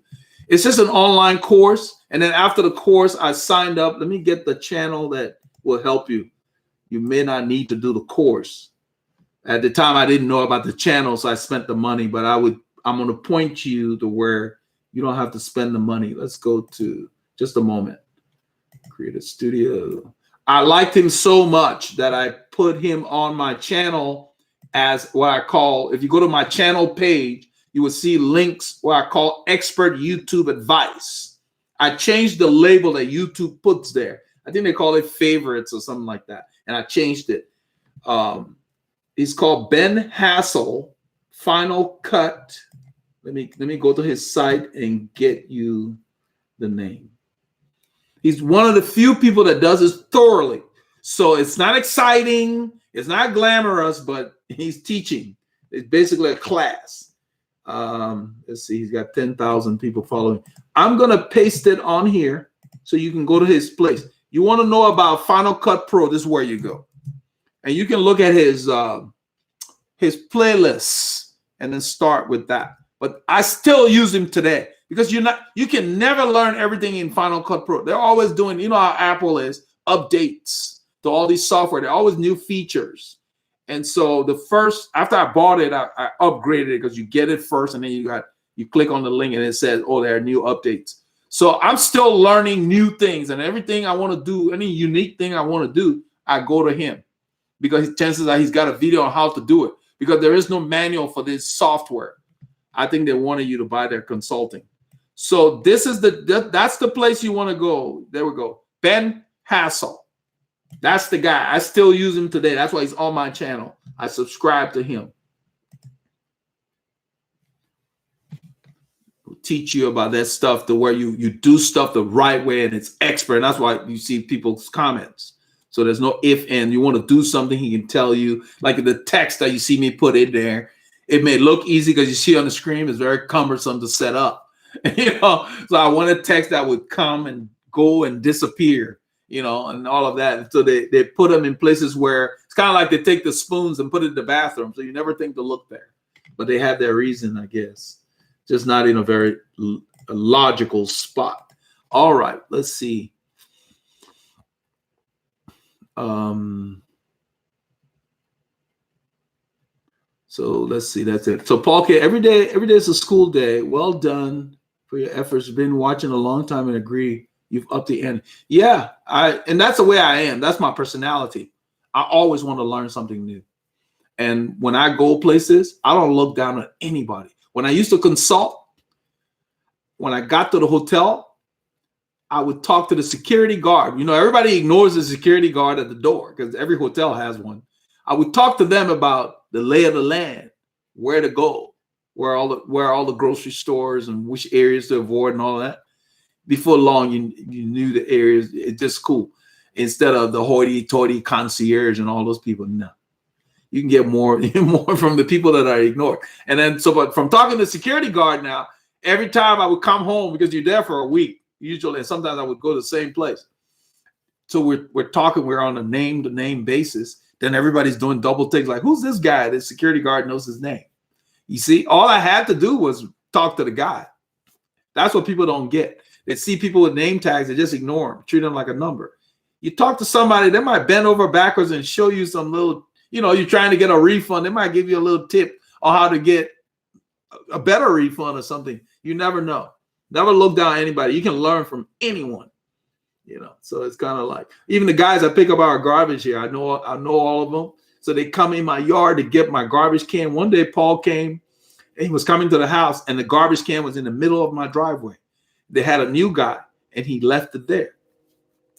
Speaker 1: It's just an online course, and then after the course, I signed up. Let me get the channel that will help you. You may not need to do the course. At the time, I didn't know about the channel, so I spent the money, but I'm going to point you to where you don't have to spend the money. Let's go to just a moment. Create a studio. I liked him so much that I put him on my channel as what I call, if you go to my channel page, you will see links where I call expert YouTube advice. I changed the label that YouTube puts there. I think they call it favorites or something like that. And I changed it. He's called Ben Hassel, Final Cut. Let me go to his site and get you the name. He's one of the few people that does this thoroughly. So it's not exciting. It's not glamorous, but he's teaching. It's basically a class. Let's see. He's got 10,000 people following. I'm going to paste it on here so you can go to his place. You want to know about Final Cut Pro, this is where you go. And you can look at his playlists and then start with that. But I still use him today because you can never learn everything in Final Cut Pro. They're always doing, how Apple is, updates to all these software. They're always new features. And so after I bought it, I upgraded it because you get it first and then you click on the link and it says, oh, there are new updates. So I'm still learning new things, and everything I want to do, any unique thing I want to do, I go to him because chances are he's got a video on how to do it because there is no manual for this software. I think they wanted you to buy their consulting. So this is that's the place you want to go. There we go. Ben Hassel. That's the guy. I still use him today. That's why he's on my channel. I subscribe to him. Teach you about that stuff to where you do stuff the right way and it's expert. And that's why you see people's comments. So there's no if and. You want to do something, he can tell you. Like the text that you see me put in there, it may look easy because you see on the screen it's very cumbersome to set up. So I want a text that would come and go and disappear, and all of that. And so they put them in places where it's kind of like they take the spoons and put it in the bathroom, so you never think to look there. But they have their reason, I guess. Just not in a very logical spot. All right, let's see. So let's see. That's it. So Paul K, every day is a school day. Well done for your efforts. Been watching a long time and agree you've upped the end. Yeah, and that's the way I am. That's my personality. I always want to learn something new. And when I go places, I don't look down on anybody. When I used to consult, when I got to the hotel, I would talk to the security guard. Everybody ignores the security guard at the door because every hotel has one. I would talk to them about the lay of the land, where to go, where all the grocery stores and which areas to avoid and all that. Before long, you knew the areas. It's just cool. Instead of the hoity-toity concierge and all those people, no. You can get more from the people that are ignored. And then, but from talking to the security guard now, every time I would come home, because you're there for a week, usually, and sometimes I would go to the same place. So we're talking, we're on a name-to-name basis. Then everybody's doing double takes, like, who's this guy? The security guard knows his name. You see, all I had to do was talk to the guy. That's what people don't get. They see people with name tags, they just ignore them, treat them like a number. You talk to somebody, they might bend over backwards and show you some little, you're trying to get a refund. They might give you a little tip on how to get a better refund or something. You never know. Never look down on anybody. You can learn from anyone. So it's kind of like, even the guys that pick up our garbage here, I know all of them. So they come in my yard to get my garbage can. One day Paul came and he was coming to the house and the garbage can was in the middle of my driveway. They had a new guy and he left it there.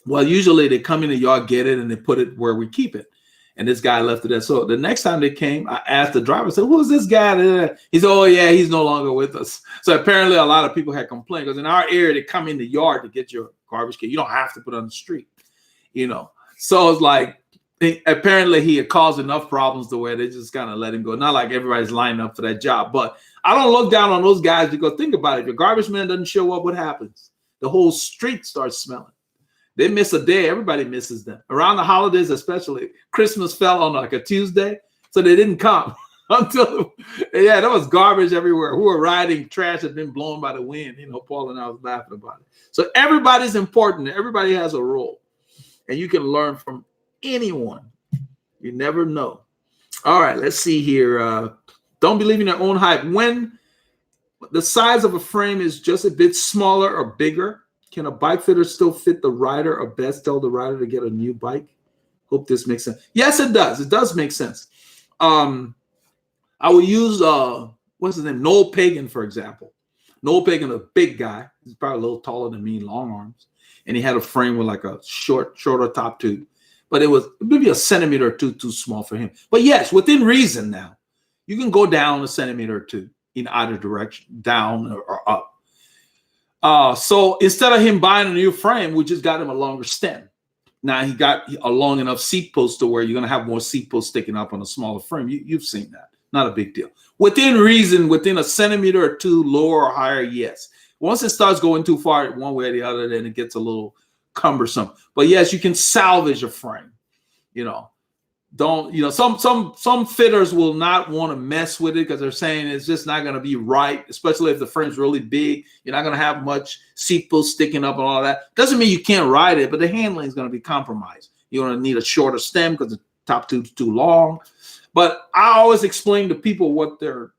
Speaker 1: Well, usually they come in the yard, get it, and they put it where we keep it. And this guy left it there. So the next time they came, I asked the driver, I said, who's this guy? He said, oh, yeah, he's no longer with us. So apparently a lot of people had complained because in our area, they come in the yard to get your garbage can. You don't have to put it on the street, So it's like, apparently he had caused enough problems to where they just kind of let him go. Not like everybody's lining up for that job. But I don't look down on those guys because think about it. If your garbage man doesn't show up, what happens? The whole street starts smelling. They miss a day. Everybody misses them. Around the holidays, especially, Christmas fell on like a Tuesday, so they didn't come until, there was garbage everywhere. Who were riding, trash had been blown by the wind. Paul and I was laughing about it. So everybody's important. Everybody has a role, and you can learn from anyone. You never know. All right, let's see here. Don't believe in your own hype. When the size of a frame is just a bit smaller or bigger, can a bike fitter still fit the rider or best tell the rider to get a new bike? Hope this makes sense. Yes, it does. It does make sense. I will use, what's his name? Noel Pagan, for example. Noel Pagan, a big guy. He's probably a little taller than me, long arms. And he had a frame with like a shorter top tube. But it was maybe a centimeter or two too small for him. But yes, within reason now, you can go down a centimeter or two in either direction, down or up. So instead of him buying a new frame, we just got him a longer stem. Now he got a long enough seat post to where you're going to have more seat posts sticking up on a smaller frame. You've seen that. Not a big deal. Within reason, within a centimeter or two, lower or higher, yes. Once it starts going too far one way or the other, then it gets a little cumbersome. But yes, you can salvage a frame. Some fitters will not want to mess with it because they're saying it's just not going to be right, especially if the frame's really big. You're not going to have much seat post sticking up and all that. Doesn't mean you can't ride it, but the handling is going to be compromised. You're going to need a shorter stem because the top tube's too long. But I always explain to people what they're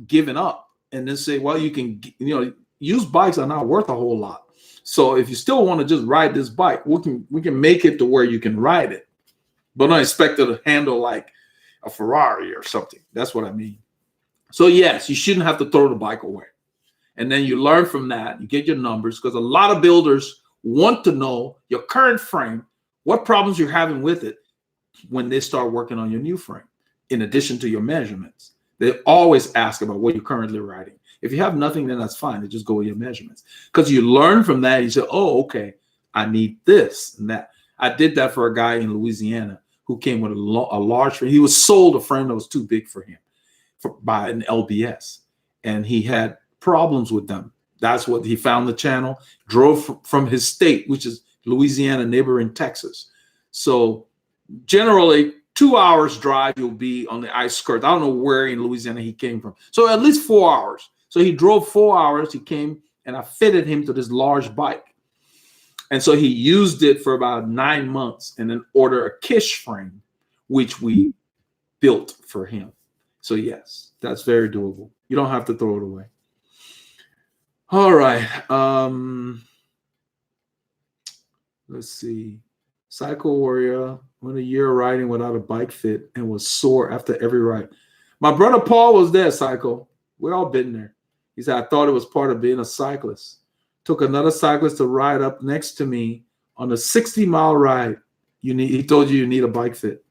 Speaker 1: giving up and then say, well, you can, used bikes are not worth a whole lot. So if you still want to just ride this bike, we can make it to where you can ride it. But don't expect it to handle like a Ferrari or something. That's what I mean. So yes, you shouldn't have to throw the bike away. And then you learn from that. You get your numbers because a lot of builders want to know your current frame, what problems you're having with it when they start working on your new frame, in addition to your measurements. They always ask about what you're currently riding. If you have nothing, then that's fine. They just go with your measurements. Because you learn from that. You say, oh, okay, I need this and that. I did that for a guy in Louisiana who came with a large frame. He was sold a frame that was too big for him by an LBS. And he had problems with them. That's what he found the channel, drove from his state, which is Louisiana, neighboring Texas. So generally 2 hours drive, you'll be on the ice skirt. I don't know where in Louisiana he came from. So at least 4 hours. So he drove 4 hours. He came and I fitted him to this large bike. And so he used it for about 9 months and then ordered a Kish frame, which we built for him. So yes, that's very doable. You don't have to throw it away. All right. Let's see. Cycle Warrior went a year riding without a bike fit and was sore after every ride. My brother Paul was there, Cycle. We all been there. He said, I thought it was part of being a cyclist. Took another cyclist to ride up next to me on a 60-mile ride. He told you need a bike fit.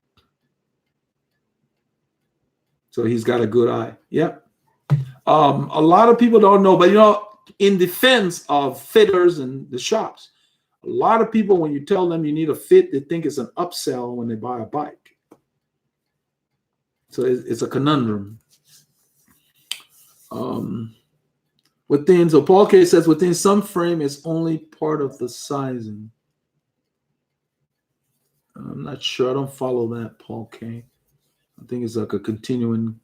Speaker 1: So he's got a good eye. Yep. A lot of people don't know, but you know, in defense of fitters and the shops, a lot of people, when you tell them you need a fit, they think it's an upsell when they buy a bike. So it's a conundrum. So Paul K says within some frame is only part of the sizing. I'm not sure. I don't follow that, Paul K. I think it's like a continuing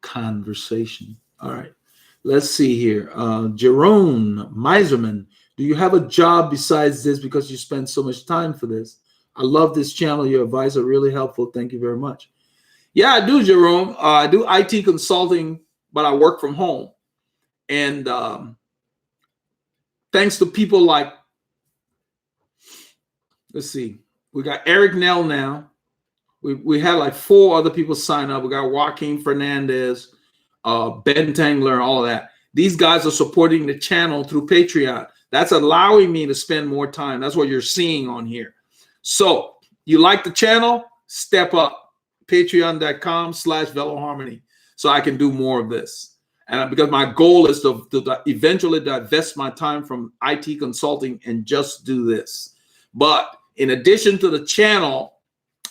Speaker 1: conversation. All right. Let's see here. Jerome Miserman, do you have a job besides this because you spend so much time for this? I love this channel. Your advice are really helpful. Thank you very much. Yeah, I do, Jerome. I do IT consulting, but I work from home. And thanks to people like, let's see, we got Eric Nell now. We had like 4 other people sign up. We got Joaquin Fernandez, Ben Tangler, all of that. These guys are supporting the channel through Patreon. That's allowing me to spend more time. That's what you're seeing on here. So you like the channel? Step up. Patreon.com/Veloharmony so I can do more of this. And because my goal is to eventually divest my time from IT consulting and just do this. But in addition to the channel,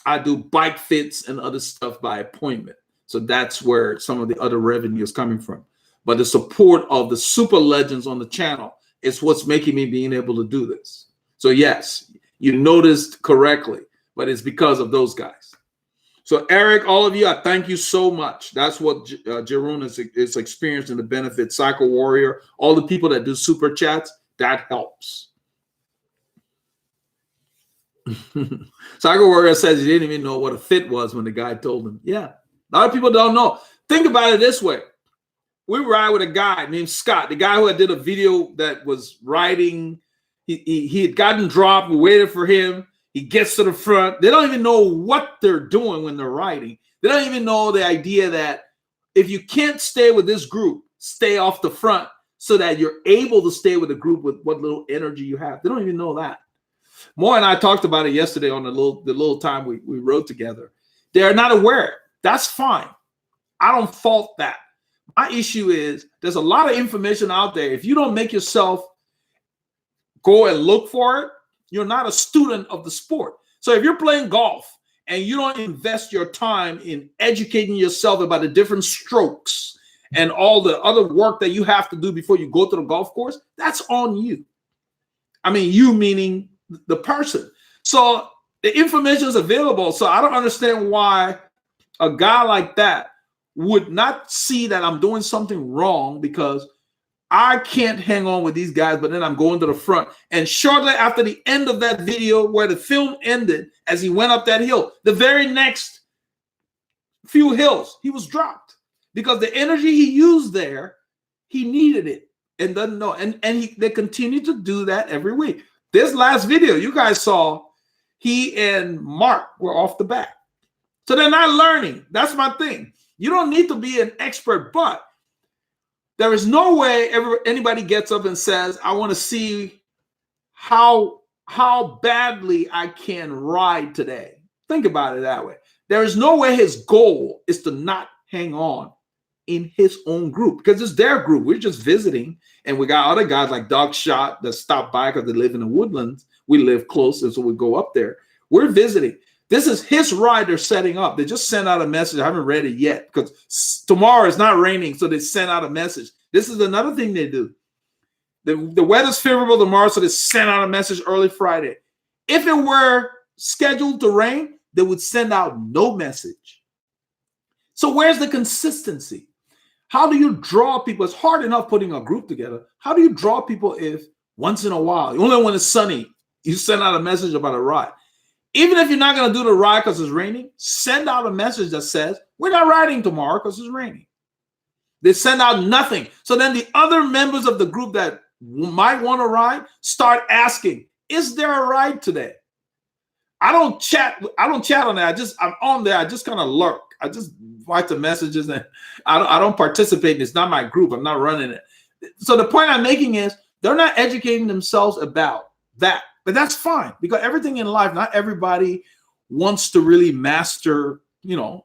Speaker 1: I do bike fits and other stuff by appointment. So that's where some of the other revenue is coming from. But the support of the super legends on the channel is what's making me being able to do this. So yes, you noticed correctly, but it's because of those guys. So Eric, all of you, I thank you so much. That's what Jerome is experiencing the benefit. Cycle Warrior, all the people that do super chats, that helps. Cycle Warrior says he didn't even know what a fit was when the guy told him. Yeah, a lot of people don't know. Think about it this way. We ride with a guy named Scott, the guy who did a video that was riding. He had gotten dropped. We waited for him. He gets to the front. They don't even know what they're doing when they're riding. They don't even know the idea that if you can't stay with this group, stay off the front so that you're able to stay with the group with what little energy you have. They don't even know that. Moore and I talked about it yesterday on the little time we rode together. They're not aware. That's fine. I don't fault that. My issue is there's a lot of information out there. If you don't make yourself go and look for it, you're not a student of the sport. So if you're playing golf and you don't invest your time in educating yourself about the different strokes and all the other work that you have to do before you go to the golf course, that's on you. I mean, you meaning the person. So the information is available. So I don't understand why a guy like that would not see that I'm doing something wrong because I can't hang on with these guys, but then I'm going to the front. And shortly after the end of that video where the film ended, as he went up that hill, the very next few hills, he was dropped because the energy he used there, he needed it and doesn't know. And they continue to do that every week. This last video you guys saw, he and Mark were off the bat. So they're not learning. That's my thing. You don't need to be an expert, but there is no way anybody gets up and says, I want to see how badly I can ride today. Think about it that way. There is no way his goal is to not hang on in his own group because it's their group. We're just visiting. And we got other guys like Dog Shot that stop by because they live in the woodlands. We live close, and so we go up there. We're visiting. This is his ride they're setting up. They just sent out a message. I haven't read it yet because tomorrow it's not raining, so they sent out a message. This is another thing they do. The weather's favorable tomorrow, so they sent out a message early Friday. If it were scheduled to rain, they would send out no message. So where's the consistency? How do you draw people? It's hard enough putting a group together. How do you draw people if once in a while, only when it's sunny, you send out a message about a ride? Even if you're not going to do the ride because it's raining, send out a message that says, we're not riding tomorrow because it's raining. They send out nothing. So then the other members of the group that might want to ride start asking, is there a ride today? I don't chat on that. I'm on there. I just kind of lurk. I just write the messages and I don't participate. It's not my group. I'm not running it. So the point I'm making is they're not educating themselves about that. But that's fine, because everything in life, not everybody wants to really master,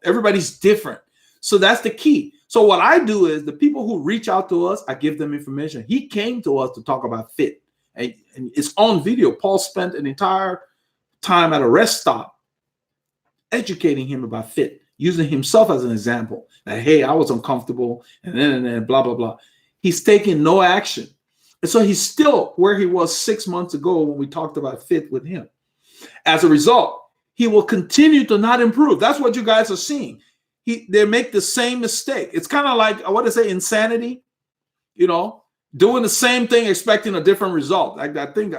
Speaker 1: everybody's different. So that's the key. So what I do is the people who reach out to us, I give them information. He came to us to talk about fit. And it's on video. Paul spent an entire time at a rest stop educating him about fit, using himself as an example. That, hey, I was uncomfortable, and then blah, blah, blah. He's taking no action. And so he's still where he was 6 months ago when we talked about fit with him. As a result, he will continue to not improve. That's what you guys are seeing. They make the same mistake. It's kind of like, what is it, insanity? Doing the same thing, expecting a different result. I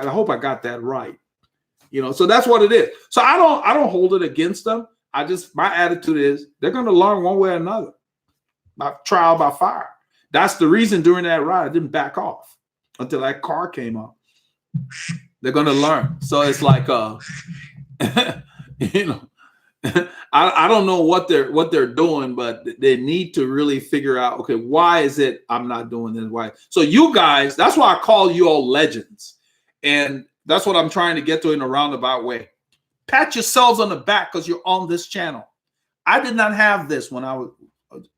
Speaker 1: hope I got that right. So that's what it is. So I don't hold it against them. My attitude is they're going to learn one way or another, by trial by fire. That's the reason during that ride I didn't back off until that car came up. They're going to learn. So it's like, I don't know what they're doing, but they need to really figure out, okay, why is it I'm not doing this? Why? So you guys, that's why I call you all legends. And that's what I'm trying to get to in a roundabout way. Pat yourselves on the back because you're on this channel. I did not have this when I was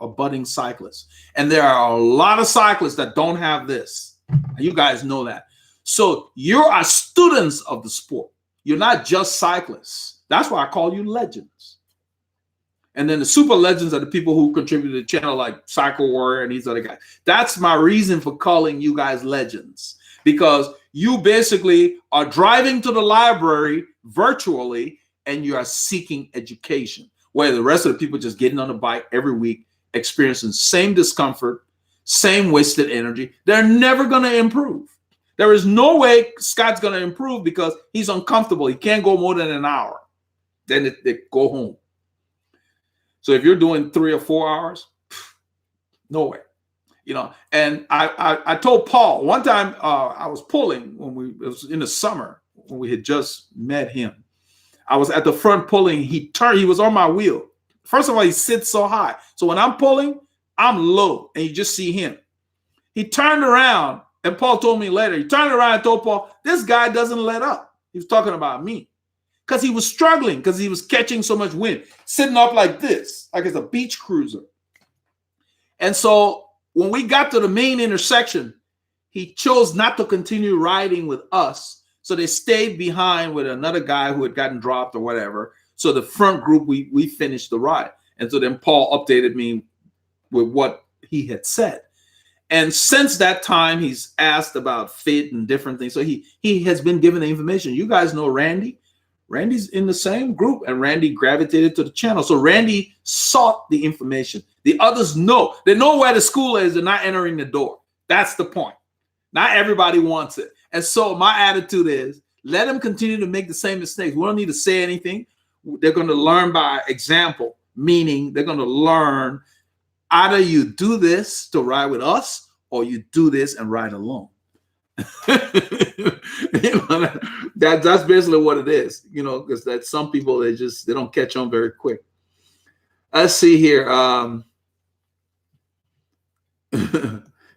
Speaker 1: a budding cyclist. And there are a lot of cyclists that don't have this. You guys know that. So you are students of the sport. You're not just cyclists. That's why I call you legends. And then the super legends are the people who contribute to the channel, like Cycle Warrior and these other guys. That's my reason for calling you guys legends, because you basically are driving to the library virtually and you are seeking education, where the rest of the people just getting on a bike every week, experiencing same discomfort, same wasted energy. They're never going to improve. There is no way Scott's going to improve because he's uncomfortable. He can't go more than an hour. Then they go home. So if you're doing 3 or 4 hours, no way. And I told Paul one time, I was pulling it was in the summer when we had just met him. I was at the front pulling. He was on my wheel. First of all, he sits so high. So when I'm pulling, I'm low, and you just see him. He turned around, and Paul told me later, he turned around and told Paul, this guy doesn't let up. He was talking about me. Because he was struggling, because he was catching so much wind, sitting up like this, like it's a beach cruiser. And so when we got to the main intersection, he chose not to continue riding with us. So they stayed behind with another guy who had gotten dropped or whatever. So the front group, we finished the ride. And so then Paul updated me with what he had said. And since that time, he's asked about fit and different things. So he has been given the information. You guys know Randy. Randy's in the same group, and Randy gravitated to the channel. So Randy sought the information. The others know. They know where the school is. They're not entering the door. That's the point. Not everybody wants it. And so my attitude is, let them continue to make the same mistakes. We don't need to say anything. They're going to learn by example, meaning they're going to learn either you do this to ride with us or you do this and ride alone. That's basically what it is, because that some people, they don't catch on very quick. Let's see here.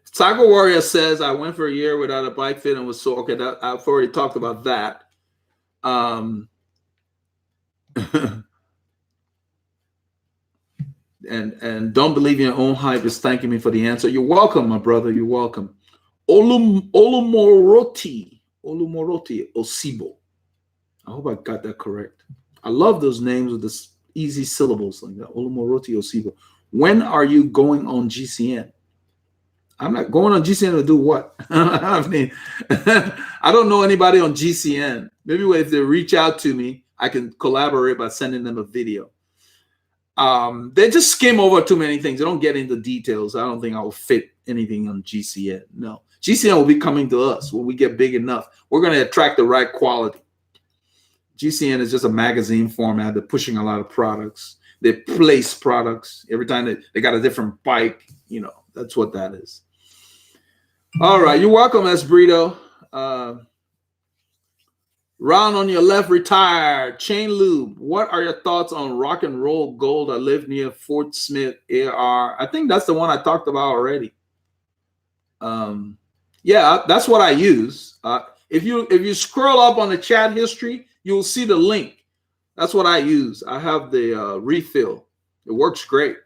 Speaker 1: Cycle Warrior says, I went for a year without a bike fit and was so okay. I've already talked about that. And don't believe in your own hype is thanking me for the answer. You're welcome, my brother. You're welcome. Olumoroti Osibo. I hope I got that correct. I love those names with the easy syllables like that. Olumoroti Osibo. When are you going on GCN? I'm not going on GCN to do what? I mean, I don't know anybody on GCN. Maybe if they reach out to me, I can collaborate by sending them a video. They just skim over too many things. They don't get into details. I don't think I will fit anything on GCN. No, GCN will be coming to us when we get big enough. We're going to attract the right quality. GCN is just a magazine format. They're pushing a lot of products. They place products every time they got a different bike. You know, that's what that is. All right, you're welcome, Esbrito. Round on your left, retired. Chain Lube. What are your thoughts on Rock and Roll Gold? I live near Fort Smith, AR. I think that's the one I talked about already. Yeah, that's what I use. If you scroll up on the chat history, you'll see the link. That's what I use. I have the refill. It works great.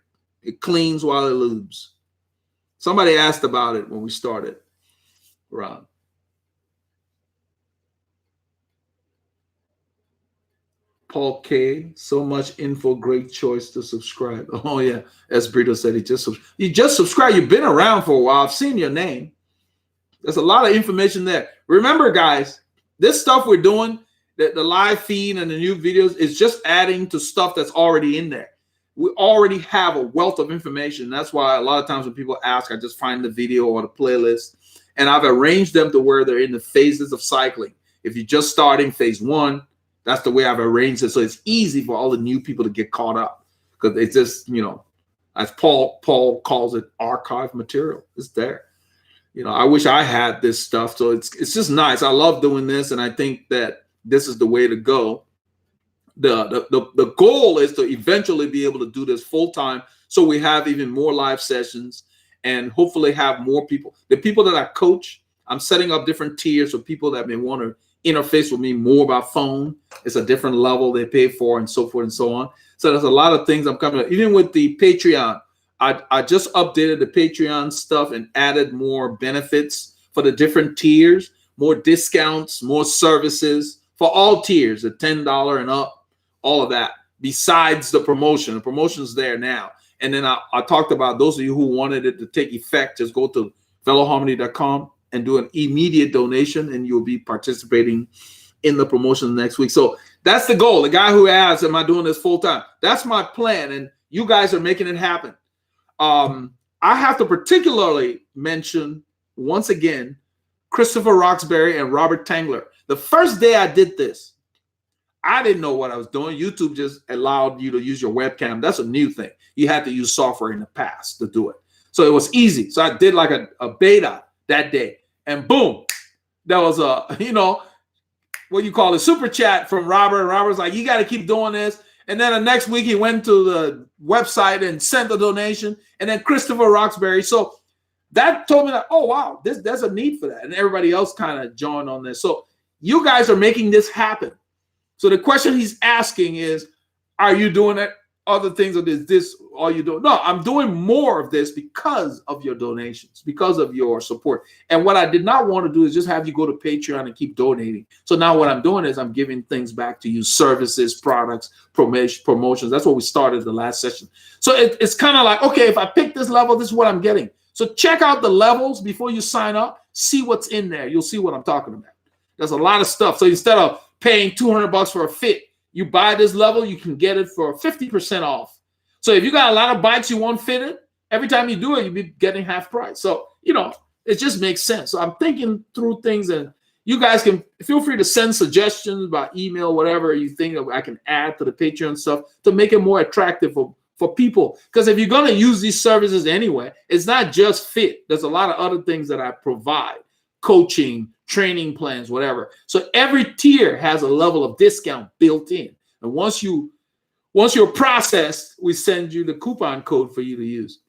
Speaker 1: It cleans while it lubes. Somebody asked about it when we started, Rob. Paul K. So much info, great choice to subscribe. Oh yeah, as Brito said, you just subscribe. You've been around for a while. I've seen your name. There's a lot of information there. Remember, guys, this stuff we're doing, the live feed and the new videos, is just adding to stuff that's already in there. We already have a wealth of information. That's why a lot of times when people ask, I just find the video or the playlist, and I've arranged them to where they're in the phases of cycling. If you're just starting phase 1, that's the way I've arranged it. So it's easy for all the new people to get caught up, because it's just, you know, as Paul calls it, archive material. It's there. You know, I wish I had this stuff. So it's just nice. I love doing this, and I think that this is the way to go. The goal is to eventually be able to do this full time, so we have even more live sessions and hopefully have more people. The people that I coach, I'm setting up different tiers for people that may want to interface with me more about phone. It's a different level they pay for, and so forth and so on. So there's a lot of things I'm coming up. Even with the Patreon, I just updated the Patreon stuff and added more benefits for the different tiers, more discounts, more services for all tiers, the $10 and up. All of that, besides the promotion. The promotion's there now. And then I talked about those of you who wanted it to take effect, just go to veloharmony.com and do an immediate donation, and you'll be participating in the promotion next week. So that's the goal. The guy who asked, am I doing this full time? That's my plan, and you guys are making it happen. I have to particularly mention, once again, Christopher Roxbury and Robert Tangler. The first day I did this, I didn't know what I was doing. YouTube just allowed you to use your webcam. That's a new thing. You had to use software in the past to do it. So it was easy. So I did like a beta that day. And boom, there was a, you know, what you call a super chat from Robert. And Robert's like, you got to keep doing this. And then the next week he went to the website and sent a donation. And then Christopher Roxbury. So that told me that, oh, wow, there's a need for that. And everybody else kind of joined on this. So you guys are making this happen. So the question he's asking is, are you doing it? Other things, or is this all you doing? No, I'm doing more of this because of your donations, because of your support. And what I did not want to do is just have you go to Patreon and keep donating. So now what I'm doing is I'm giving things back to you, services, products, promotions. That's what we started the last session. So it's kind of like, okay, if I pick this level, this is what I'm getting. So check out the levels before you sign up. See what's in there. You'll see what I'm talking about. There's a lot of stuff. So instead of paying $200 for a fit, you buy this level, you can get it for 50% off. So if you got a lot of bikes you want fitted, every time you do it, you'll be getting half price. So, you know, it just makes sense. So I'm thinking through things, and you guys can feel free to send suggestions by email, whatever you think I can add to the Patreon stuff to make it more attractive for people. Because if you're going to use these services anyway, it's not just fit. There's a lot of other things that I provide, coaching, training plans, whatever. So every tier has a level of discount built in. And once you're processed, we send you the coupon code for you to use.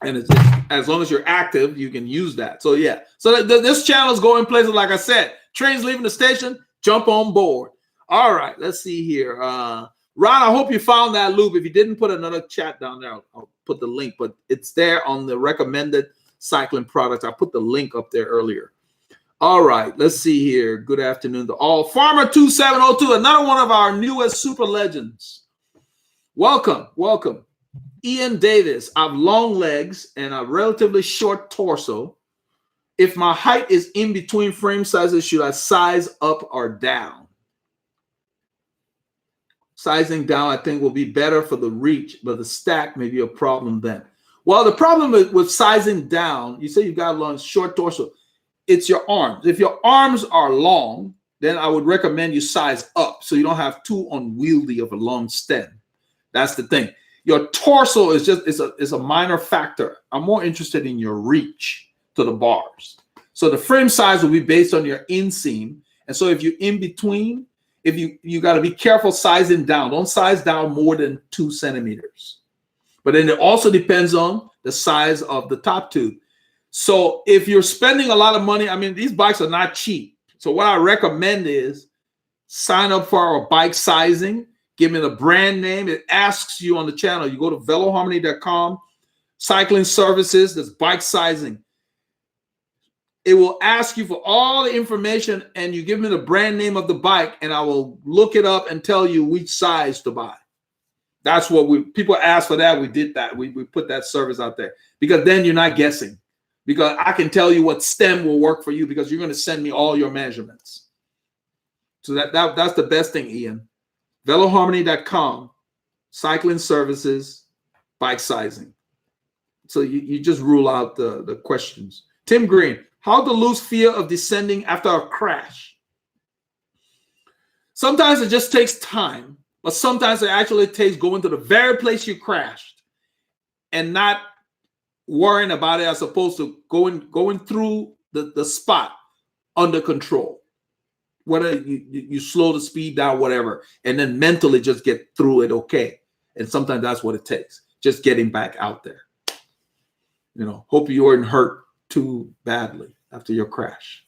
Speaker 1: And it's, as long as you're active, you can use that. So yeah. So this channel is going places. Like I said, trains leaving the station, jump on board. All right, let's see here. Ron, I hope you found that loop. If you didn't put another chat down there, I'll put the link, but it's there on the recommended cycling products. I put the link up there earlier. All right, let's see here. Good afternoon to all. Farmer 2702, another one of our newest super legends. Welcome, welcome. Ian Davis, I have long legs and a relatively short torso. If my height is in between frame sizes, should I size up or down? Sizing down, I think, will be better for the reach, but the stack may be a problem then. Well, the problem with sizing down, you say you've got a long, short torso, it's your arms. If your arms are long, then I would recommend you size up so you don't have too unwieldy of a long stem. That's the thing. Your torso is just is a minor factor. I'm more interested in your reach to the bars. So the frame size will be based on your inseam. And so if you're in between, if you got to be careful sizing down. Don't size down more than 2 centimeters. But then it also depends on the size of the top tube. So if you're spending a lot of money, I mean, these bikes are not cheap. So what I recommend is sign up for our bike sizing. Give me the brand name. It asks you on the channel. You go to veloharmony.com, cycling services, there's bike sizing. It will ask you for all the information, and you give me the brand name of the bike, and I will look it up and tell you which size to buy. That's what people ask for that. We did that. We put that service out there because then you're not guessing, because I can tell you what stem will work for you because you're going to send me all your measurements. So that's the best thing, Ian. Veloharmony.com, cycling services, bike sizing. So you just rule out the questions. Tim Green, how to lose fear of descending after a crash? Sometimes it just takes time, but sometimes it actually takes going to the very place you crashed and not worrying about it as opposed to going through the spot under control. Whether you slow the speed down, whatever, and then mentally just get through it okay. And sometimes that's what it takes, just getting back out there. Hope you weren't hurt too badly after your crash.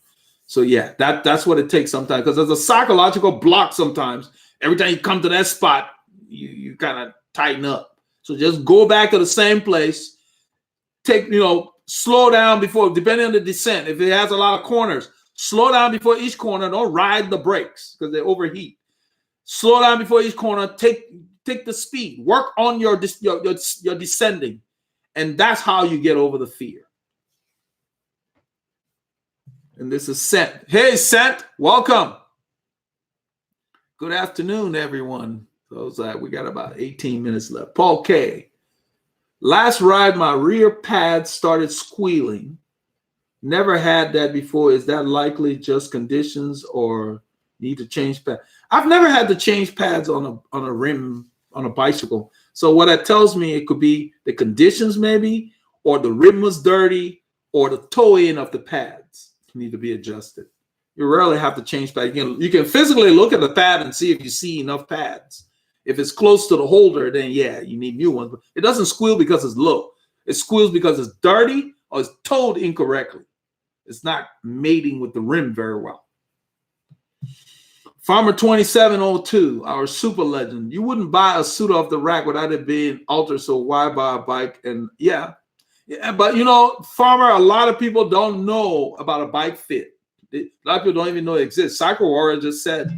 Speaker 1: So yeah, that's what it takes sometimes, because there's a psychological block sometimes. Every time you come to that spot, you kind of tighten up. So just go back to the same place. Slow down before, depending on the descent. If it has a lot of corners, slow down before each corner. Don't ride the brakes because they overheat. Slow down before each corner. Take the speed. Work on your descending. And that's how you get over the fear. And this is Sent. Hey, Sent, welcome. Good afternoon, everyone. We got about 18 minutes left. Paul K. Last ride, my rear pad started squealing. Never had that before. Is that likely just conditions or need to change pad? I've never had to change pads on a rim on a bicycle. So what that tells me, it could be the conditions maybe, or the rim was dirty, or the toe in of the pads need to be adjusted. You rarely have to change pad. You can physically look at the pad and see if you see enough pads. If it's close to the holder, then yeah, you need new ones. But it doesn't squeal because it's low. It squeals because it's dirty or it's towed incorrectly. It's not mating with the rim very well. Farmer 2702, our super legend. You wouldn't buy a suit off the rack without it being altered, so why buy a bike? And yeah, but Farmer, a lot of people don't know about a bike fit. A lot of people don't even know it exists. Cycle Warrior just said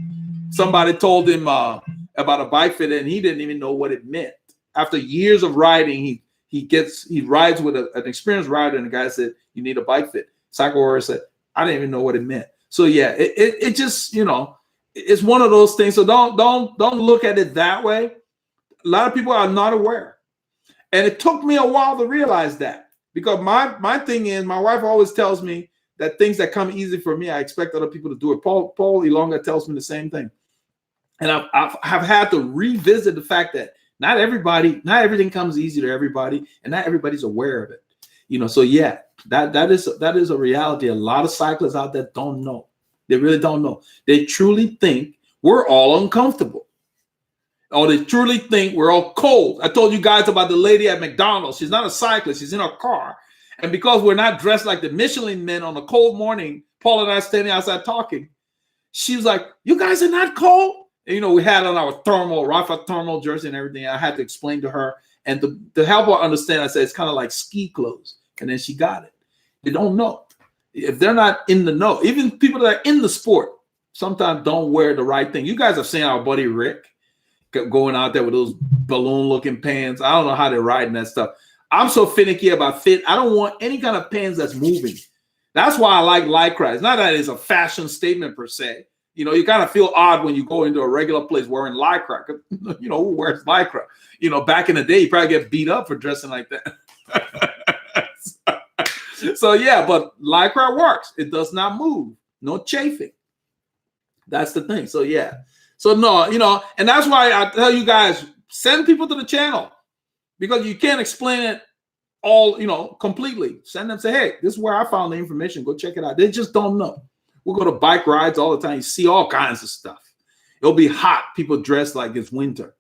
Speaker 1: somebody told him about a bike fit and he didn't even know what it meant. After years of riding, he rides with an experienced rider, and the guy said, you need a bike fit. Cycle Warrior said, I didn't even know what it meant. So yeah, it just, it's one of those things. So don't look at it that way. A lot of people are not aware. And it took me a while to realize that, because my thing is, my wife always tells me that things that come easy for me, I expect other people to do it. Paul Ilonga tells me the same thing. And I've had to revisit the fact that not everything comes easy to everybody, and not everybody's aware of it. So yeah, that is a reality. A lot of cyclists out there don't know. They really don't know. They truly think we're all uncomfortable. Or they truly think we're all cold. I told you guys about the lady at McDonald's. She's not a cyclist. She's in her car. And because we're not dressed like the Michelin men on a cold morning, Paul and I standing outside talking, she was like, you guys are not cold? And, we had on our Rafa thermal jersey and everything. I had to explain to her. And to help her understand, I said, it's kind of like ski clothes. And then she got it. They don't know. If they're not in the know, even people that are in the sport sometimes don't wear the right thing. You guys have seen our buddy Rick. going out there with those balloon looking pans. I don't know how they're riding that stuff. I'm so finicky about fit. I don't want any kind of pants that's moving. That's why I like Lycra. It's not that it's a fashion statement per se. You know, you kind of feel odd when you go into a regular place wearing Lycra. You know, who wears Lycra? You know, back in the day, you probably get beat up for dressing like that. So yeah, but Lycra works. It does not move. No chafing. That's the thing. So yeah. So no, you know, and that's why I tell you guys, send people to the channel, because you can't explain it all, you know, completely. Send them, say, hey, this is where I found the information. Go check it out. They just don't know. We'll go to bike rides all the time. You see all kinds of stuff. It'll be hot. People dress like it's winter.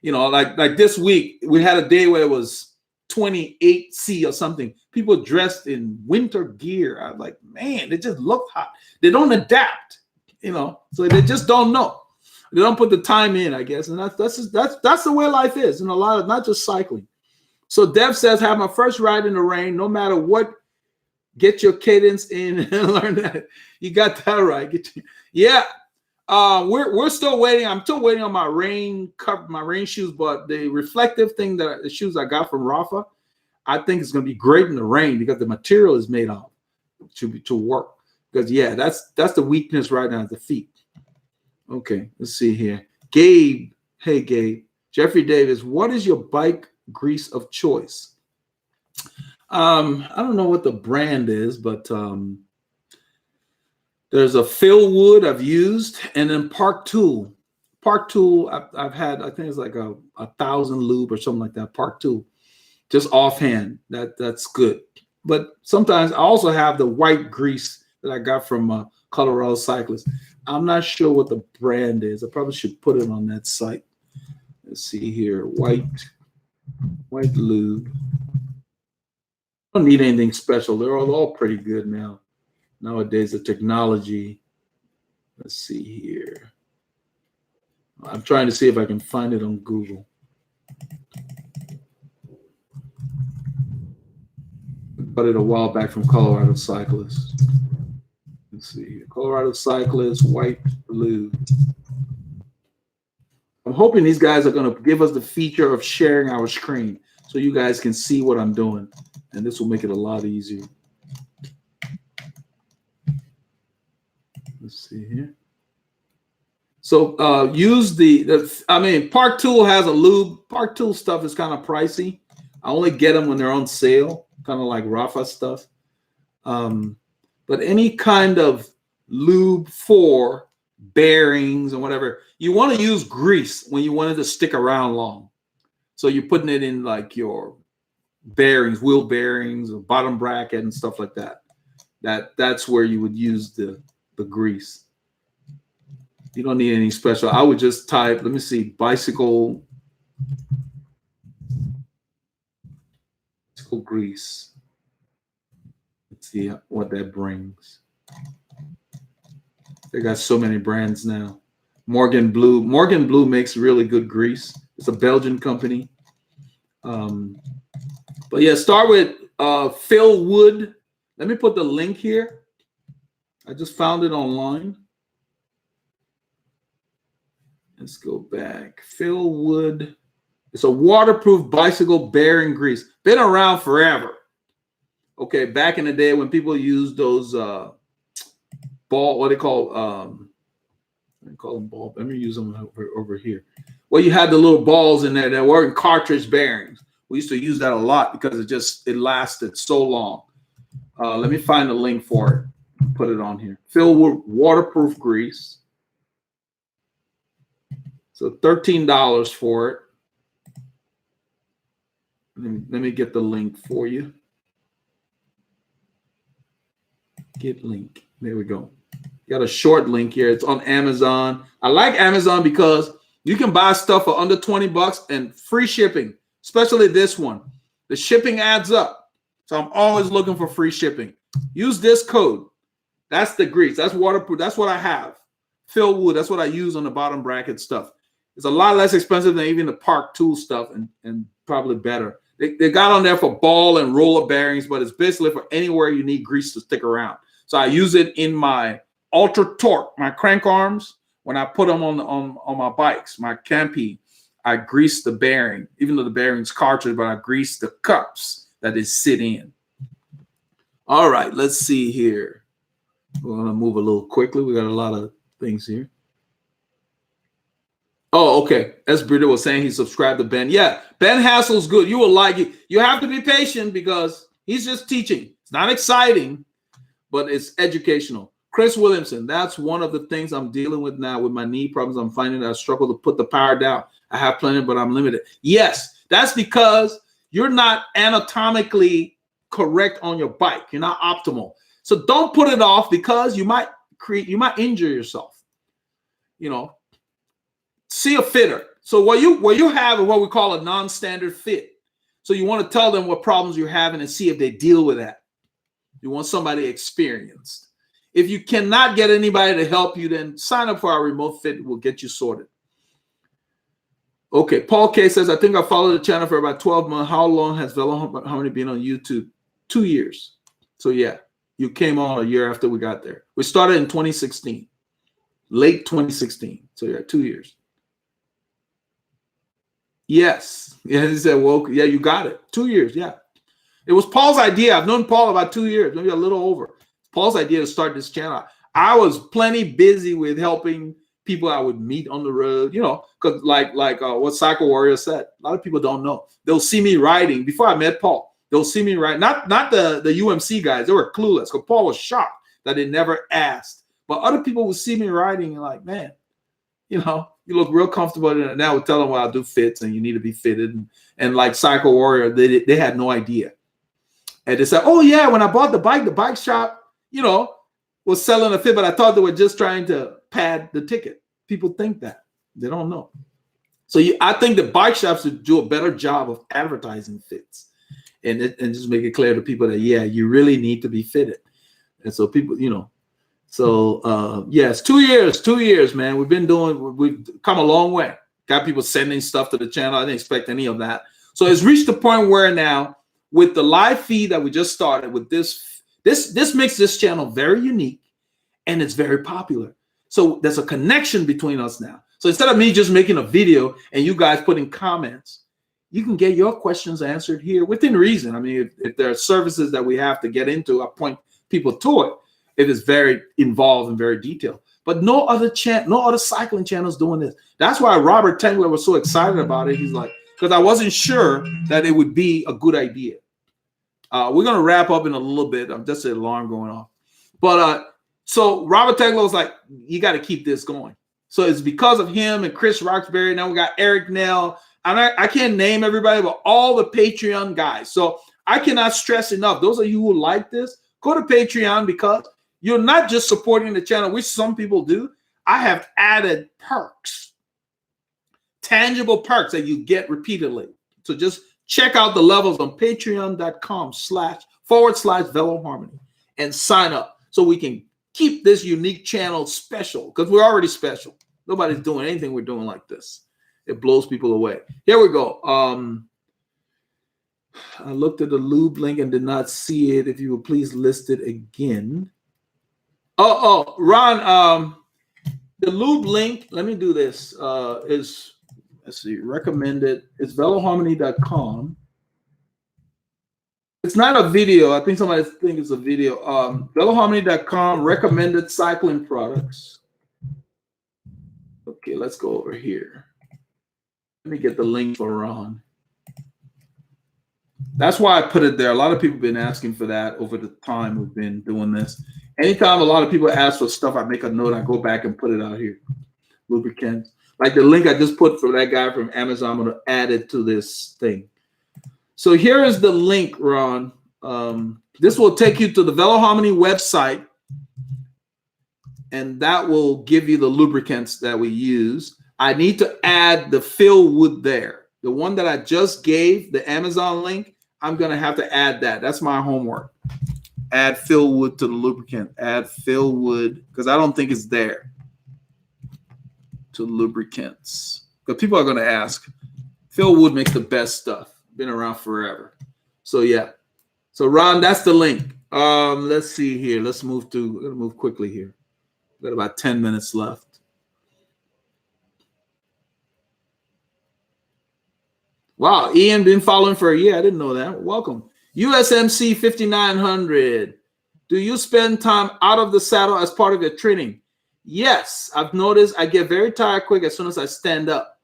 Speaker 1: You know, like this week, we had a day where it was 28°C or something. People dressed in winter gear. I was like, man, they just look hot. They don't adapt, you know, so they just don't know. They don't put the time in, I guess. And that's the way life is. And a lot of, not just cycling. So Dev says, have my first ride in the rain, no matter what, get your cadence in and learn that. You got that right. Yeah. We're still waiting. I'm still waiting on my rain shoes, but the reflective thing, that the shoes I got from Rafa, I think it's going to be great in the rain because the material is made of to work. Because yeah, that's the weakness right now, the feet. Okay, let's see here. Gabe, hey Gabe, Jeffrey Davis, what is your bike grease of choice? I don't know what the brand is, but there's a Phil Wood I've used, and then Park Tool. Park Tool, I've had, I think it's like a 1,000 lube or something like that. Park Tool, just offhand. That's good. But sometimes I also have the white grease that I got from Colorado Cyclist. I'm not sure what the brand is. I probably should put it on that site. Let's see here. White lube. Don't need anything special. They're all pretty good now. Nowadays, the technology. Let's see here. I'm trying to see if I can find it on Google. I got it a while back from Colorado Cyclist. Let's see here. Colorado Cyclist, white lube. I'm hoping these guys are going to give us the feature of sharing our screen so you guys can see what I'm doing. And this will make it a lot easier. Let's see here. So use Park Tool has a lube. Park Tool stuff is kind of pricey. I only get them when they're on sale, kind of like Rafa stuff. But any kind of lube for bearings and whatever, you want to use grease when you want it to stick around long. So you're putting it in like your bearings, wheel bearings, or bottom bracket and stuff like that. That's where you would use the grease. You don't need any special. I would just type, let me see, bicycle grease. Let's see what that brings. They got so many brands now. Morgan Blue makes really good grease. It's a Belgian company. But yeah, start with Phil Wood. Let me put the link here. I just found it online. Let's go back. Phil Wood. It's a waterproof bicycle bearing grease. Been around forever. Okay, back in the day when people used those what they call them ball. Let me use them over here. Well, you had the little balls in there that weren't cartridge bearings. We used to use that a lot because it lasted so long. Let me find the link for it. Put it on here. Phil Wood waterproof grease. So $13 for it. Let me get the link for you. Get link. There we go. Got a short link here. It's on Amazon. I like Amazon because you can buy stuff for under 20 bucks and free shipping, especially this one. The shipping adds up. So I'm always looking for free shipping. Use this code. That's the grease. That's waterproof. That's what I have. Phil Wood. That's what I use on the bottom bracket stuff. It's a lot less expensive than even the Park Tool stuff and probably better. They got on there for ball and roller bearings, but it's basically for anywhere you need grease to stick around. So I use it in my Ultra Torque, my crank arms, when I put them on my bikes, my Campy. I grease the bearing, even though the bearing's cartridge, but I grease the cups that it sit in. All right, let's see here. We're going to move a little quickly. We got a lot of things here. Oh, okay. As Britta was saying, he subscribed to Ben. Yeah, Ben Hassel's good. You will like it. You have to be patient because he's just teaching. It's not exciting, but it's educational. Chris Williamson, that's one of the things I'm dealing with now with my knee problems. I'm finding that I struggle to put the power down. I have plenty, but I'm limited. Yes, that's because you're not anatomically correct on your bike. You're not optimal. So don't put it off because you might injure yourself. You know, see a fitter. So what you have is what we call a non-standard fit. So you want to tell them what problems you're having and see if they deal with that. You want somebody experienced. If you cannot get anybody to help you, then sign up for our remote fit. We'll get you sorted. Okay, Paul K says, I think I followed the channel for about 12 months. How long has Veloharmony been on YouTube? 2 years. So yeah, you came on a year after we got there. We started in 2016, late 2016. So yeah, 2 years. Yes. Yeah, he said, well, yeah, you got it. 2 years, yeah. It was Paul's idea. I've known Paul about 2 years, maybe a little over. Paul's idea to start this channel. I was plenty busy with helping people I would meet on the road, you know, because like what Cycle Warrior said, a lot of people don't know. They'll see me riding. Before I met Paul, they'll see me ride. Not the UMC guys. They were clueless because Paul was shocked that they never asked. But other people would see me riding and like, man, you know, you look real comfortable in it. Now we tell them, well, I do fits and you need to be fitted. And like Cycle Warrior, they had no idea. And they said, oh yeah, when I bought the bike shop, you know, was selling a fit, but I thought they were just trying to pad the ticket. People think that. They don't know. So I think the bike shops should do a better job of advertising fits and just make it clear to people that, yeah, you really need to be fitted. And so people, you know, so yes, 2 years, man. We've come a long way. Got people sending stuff to the channel. I didn't expect any of that. So it's reached the point where now with the live feed that we just started with this makes this channel very unique and it's very popular. So there's a connection between us now. So instead of me just making a video and you guys putting comments, you can get your questions answered here within reason. I mean, if there are services that we have to get into, I point people to it. It is very involved and very detailed. But no other cycling channels doing this. That's why Robert Tengler was so excited about it. He's like, because I wasn't sure that it would be a good idea. We're going to wrap up in a little bit. I'm just an alarm going off. But so Robert Tengler was like, you got to keep this going. So it's because of him and Chris Roxbury. Now we got Eric Nell. I can't name everybody, but all the Patreon guys. So I cannot stress enough. Those of you who like this, go to Patreon because you're not just supporting the channel, which some people do. I have added perks, tangible perks that you get repeatedly. So just check out the levels on patreon.com//Veloharmony and sign up so we can keep this unique channel special because we're already special. Nobody's doing anything we're doing like this. It blows people away. Here we go. I looked at the lube link and did not see it. If you would please list it again. Oh, Ron, the lube link, let me do this, is, let's see, recommended. It's veloharmony.com. It's not a video. I think somebody thinks it's a video. Veloharmony.com, recommended cycling products. Okay, let's go over here. Let me get the link for Ron. That's why I put it there. A lot of people have been asking for that over the time we've been doing this. Anytime a lot of people ask for stuff, I make a note. I go back and put it out here. Lubricants. Like the link I just put for that guy from Amazon, I'm going to add it to this thing. So here is the link, Ron. This will take you to the Veloharmony website, and that will give you the lubricants that we use. I need to add the fill wood there. The one that I just gave, the Amazon link, I'm going to have to add that. That's my homework. Add fill wood to the lubricant. Add fill wood, because I don't think it's there, to lubricants. Because people are going to ask. Fill wood makes the best stuff. Been around forever. So yeah. So Ron, that's the link. Let's see here. Let's move quickly here. We've got about 10 minutes left. Wow, Ian been following for a year. I didn't know that. Welcome. USMC 5900. Do you spend time out of the saddle as part of your training? Yes, I've noticed I get very tired quick as soon as I stand up.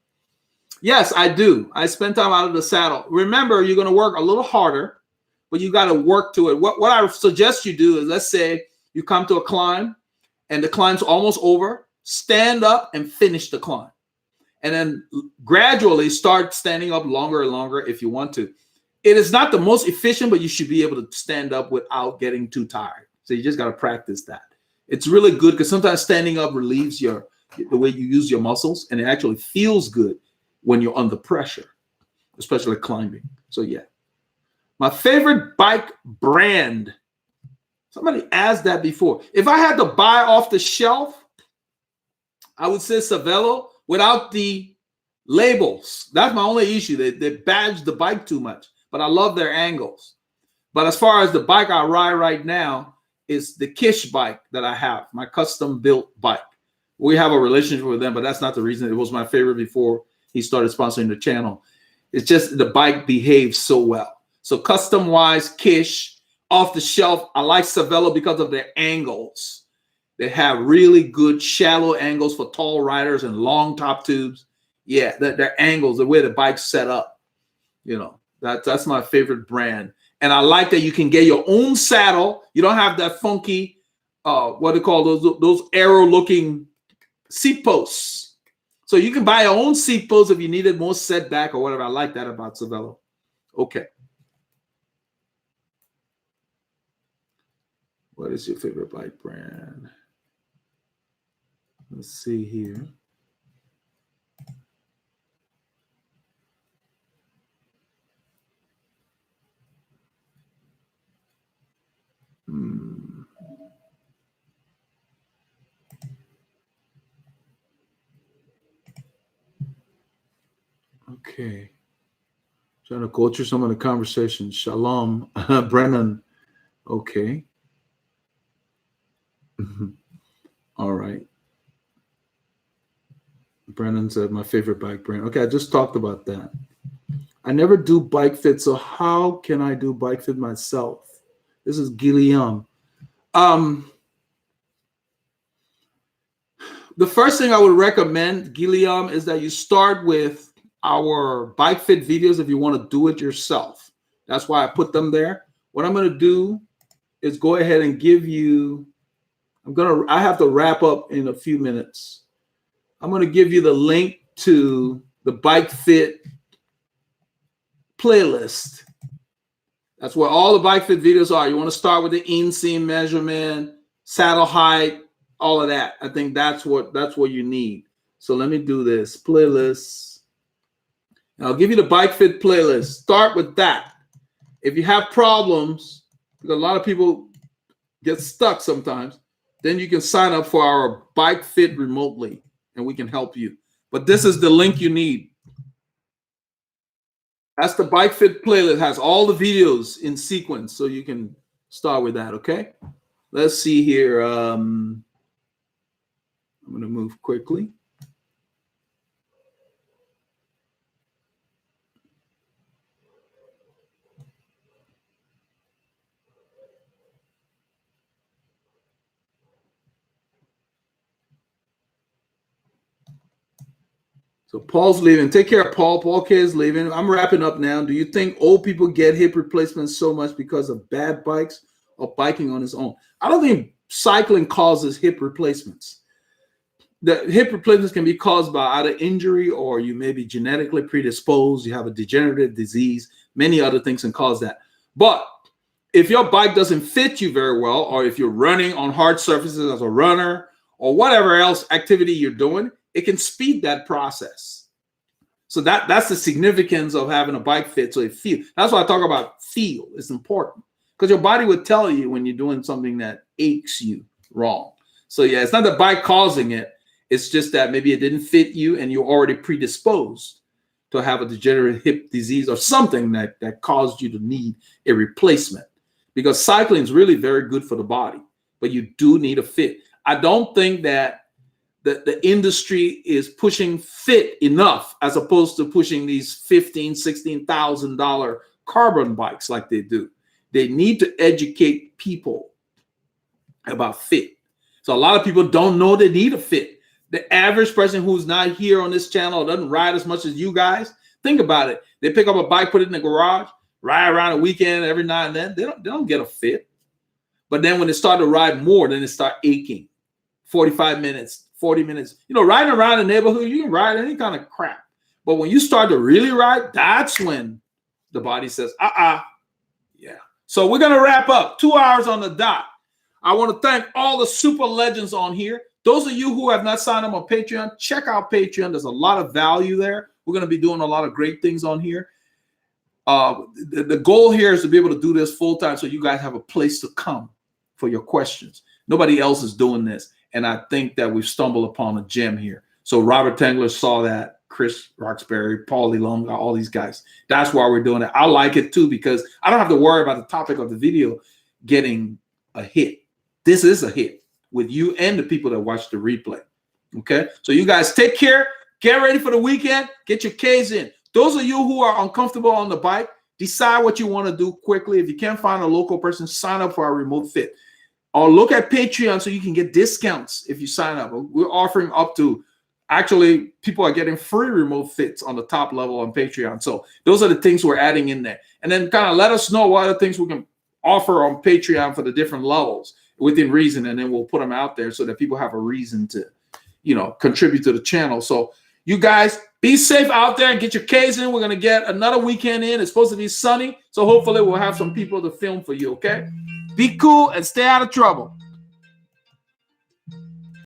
Speaker 1: Yes, I do. I spend time out of the saddle. Remember, you're going to work a little harder, but you got to work to it. What I suggest you do is, let's say you come to a climb and the climb's almost over. Stand up and finish the climb. And then gradually start standing up longer and longer if you want to. It is not the most efficient, but you should be able to stand up without getting too tired. So you just got to practice that. It's really good because sometimes standing up relieves the way you use your muscles, and it actually feels good when you're under pressure, especially climbing. So yeah. My favorite bike brand. Somebody asked that before. If I had to buy off the shelf, I would say Cervelo without the labels. That's my only issue. They badge the bike too much, but I love their angles. But as far as the bike I ride right now is the Kish bike that I have, my custom built bike. We have a relationship with them, but that's not the reason. It was my favorite before he started sponsoring the channel. It's just the bike behaves so well. So custom wise, Kish, off the shelf. I like Cervelo because of their angles. They have really good shallow angles for tall riders and long top tubes. Yeah, their angles, the way the bike's set up, you know, that's my favorite brand. And I like that you can get your own saddle. You don't have that funky, what do you call those arrow-looking seat posts. So you can buy your own seat posts if you needed more setback or whatever. I like that about Cervelo. Okay. What is your favorite bike brand? Let's see here. Okay. Trying to go through some of the conversations. Shalom, Brennan. Okay. All right. Brennan said my favorite bike brand. Okay, I just talked about that. I never do bike fit, so how can I do bike fit myself? This is Gilliam. The first thing I would recommend, Gilliam, is that you start with our bike fit videos if you want to do it yourself. That's why I put them there. What I'm going to do is go ahead and give you, I have to wrap up in a few minutes. I'm going to give you the link to the bike fit playlist. That's where all the bike fit videos are. You want to start with the inseam measurement, saddle height, all of that. I think that's what you need. So let me do this playlist. And I'll give you the bike fit playlist. Start with that. If you have problems, because a lot of people get stuck sometimes, then you can sign up for our bike fit remotely and we can help you. But this is the link you need. That's the bike fit playlist. It has all the videos in sequence, so you can start with that, okay? Let's see here. I'm going to move quickly. So Paul's leaving. Take care of Paul. Paul K is leaving. I'm wrapping up now. Do you think old people get hip replacements so much because of bad bikes or biking on its own? I don't think cycling causes hip replacements. The hip replacements can be caused by either injury or you may be genetically predisposed. You have a degenerative disease. Many other things can cause that. But if your bike doesn't fit you very well, or if you're running on hard surfaces as a runner or whatever else activity you're doing, it can speed that process. So that's the significance of having a bike fit. So it feels. That's why I talk about feel. It's important because your body would tell you when you're doing something that aches you wrong. So yeah, it's not the bike causing it. It's just that maybe it didn't fit you and you're already predisposed to have a degenerative hip disease or something that caused you to need a replacement. Because cycling is really very good for the body, but you do need a fit. I don't think that the industry is pushing fit enough as opposed to pushing these $15,000, $16,000 carbon bikes like they do. They need to educate people about fit. So a lot of people don't know they need a fit. The average person who's not here on this channel doesn't ride as much as you guys. Think about it. They pick up a bike, put it in the garage, ride around a weekend every now and then. They don't get a fit. But then when they start to ride more, then they start aching. 45 minutes, 40 minutes. You know, riding around the neighborhood, you can ride any kind of crap. But when you start to really ride, that's when the body says, yeah. So we're going to wrap up 2 hours on the dot. I want to thank all the super legends on here. Those of you who have not signed up on Patreon, check out Patreon. There's a lot of value there. We're going to be doing a lot of great things on here. The goal here is to be able to do this full time so you guys have a place to come for your questions. Nobody else is doing this. And I think that we've stumbled upon a gem here. So Robert Tengler saw that, Chris Roxbury, Paulie Long, all these guys. That's why we're doing it. I like it too, because I don't have to worry about the topic of the video getting a hit. This is a hit with you and the people that watch the replay. Okay. So you guys take care. Get ready for the weekend. Get your K's in. Those of you who are uncomfortable on the bike, decide what you want to do quickly. If you can't find a local person, sign up for our remote fit. Or look at Patreon so you can get discounts if you sign up. We're offering up to, actually, people are getting free remote fits on the top level on Patreon. So those are the things we're adding in there. And then kind of let us know what other things we can offer on Patreon for the different levels within reason. And then we'll put them out there so that people have a reason to, you know, contribute to the channel. So you guys be safe out there and get your K's in. We're going to get another weekend in. It's supposed to be sunny. So hopefully we'll have some people to film for you, okay? Be cool and stay out of trouble.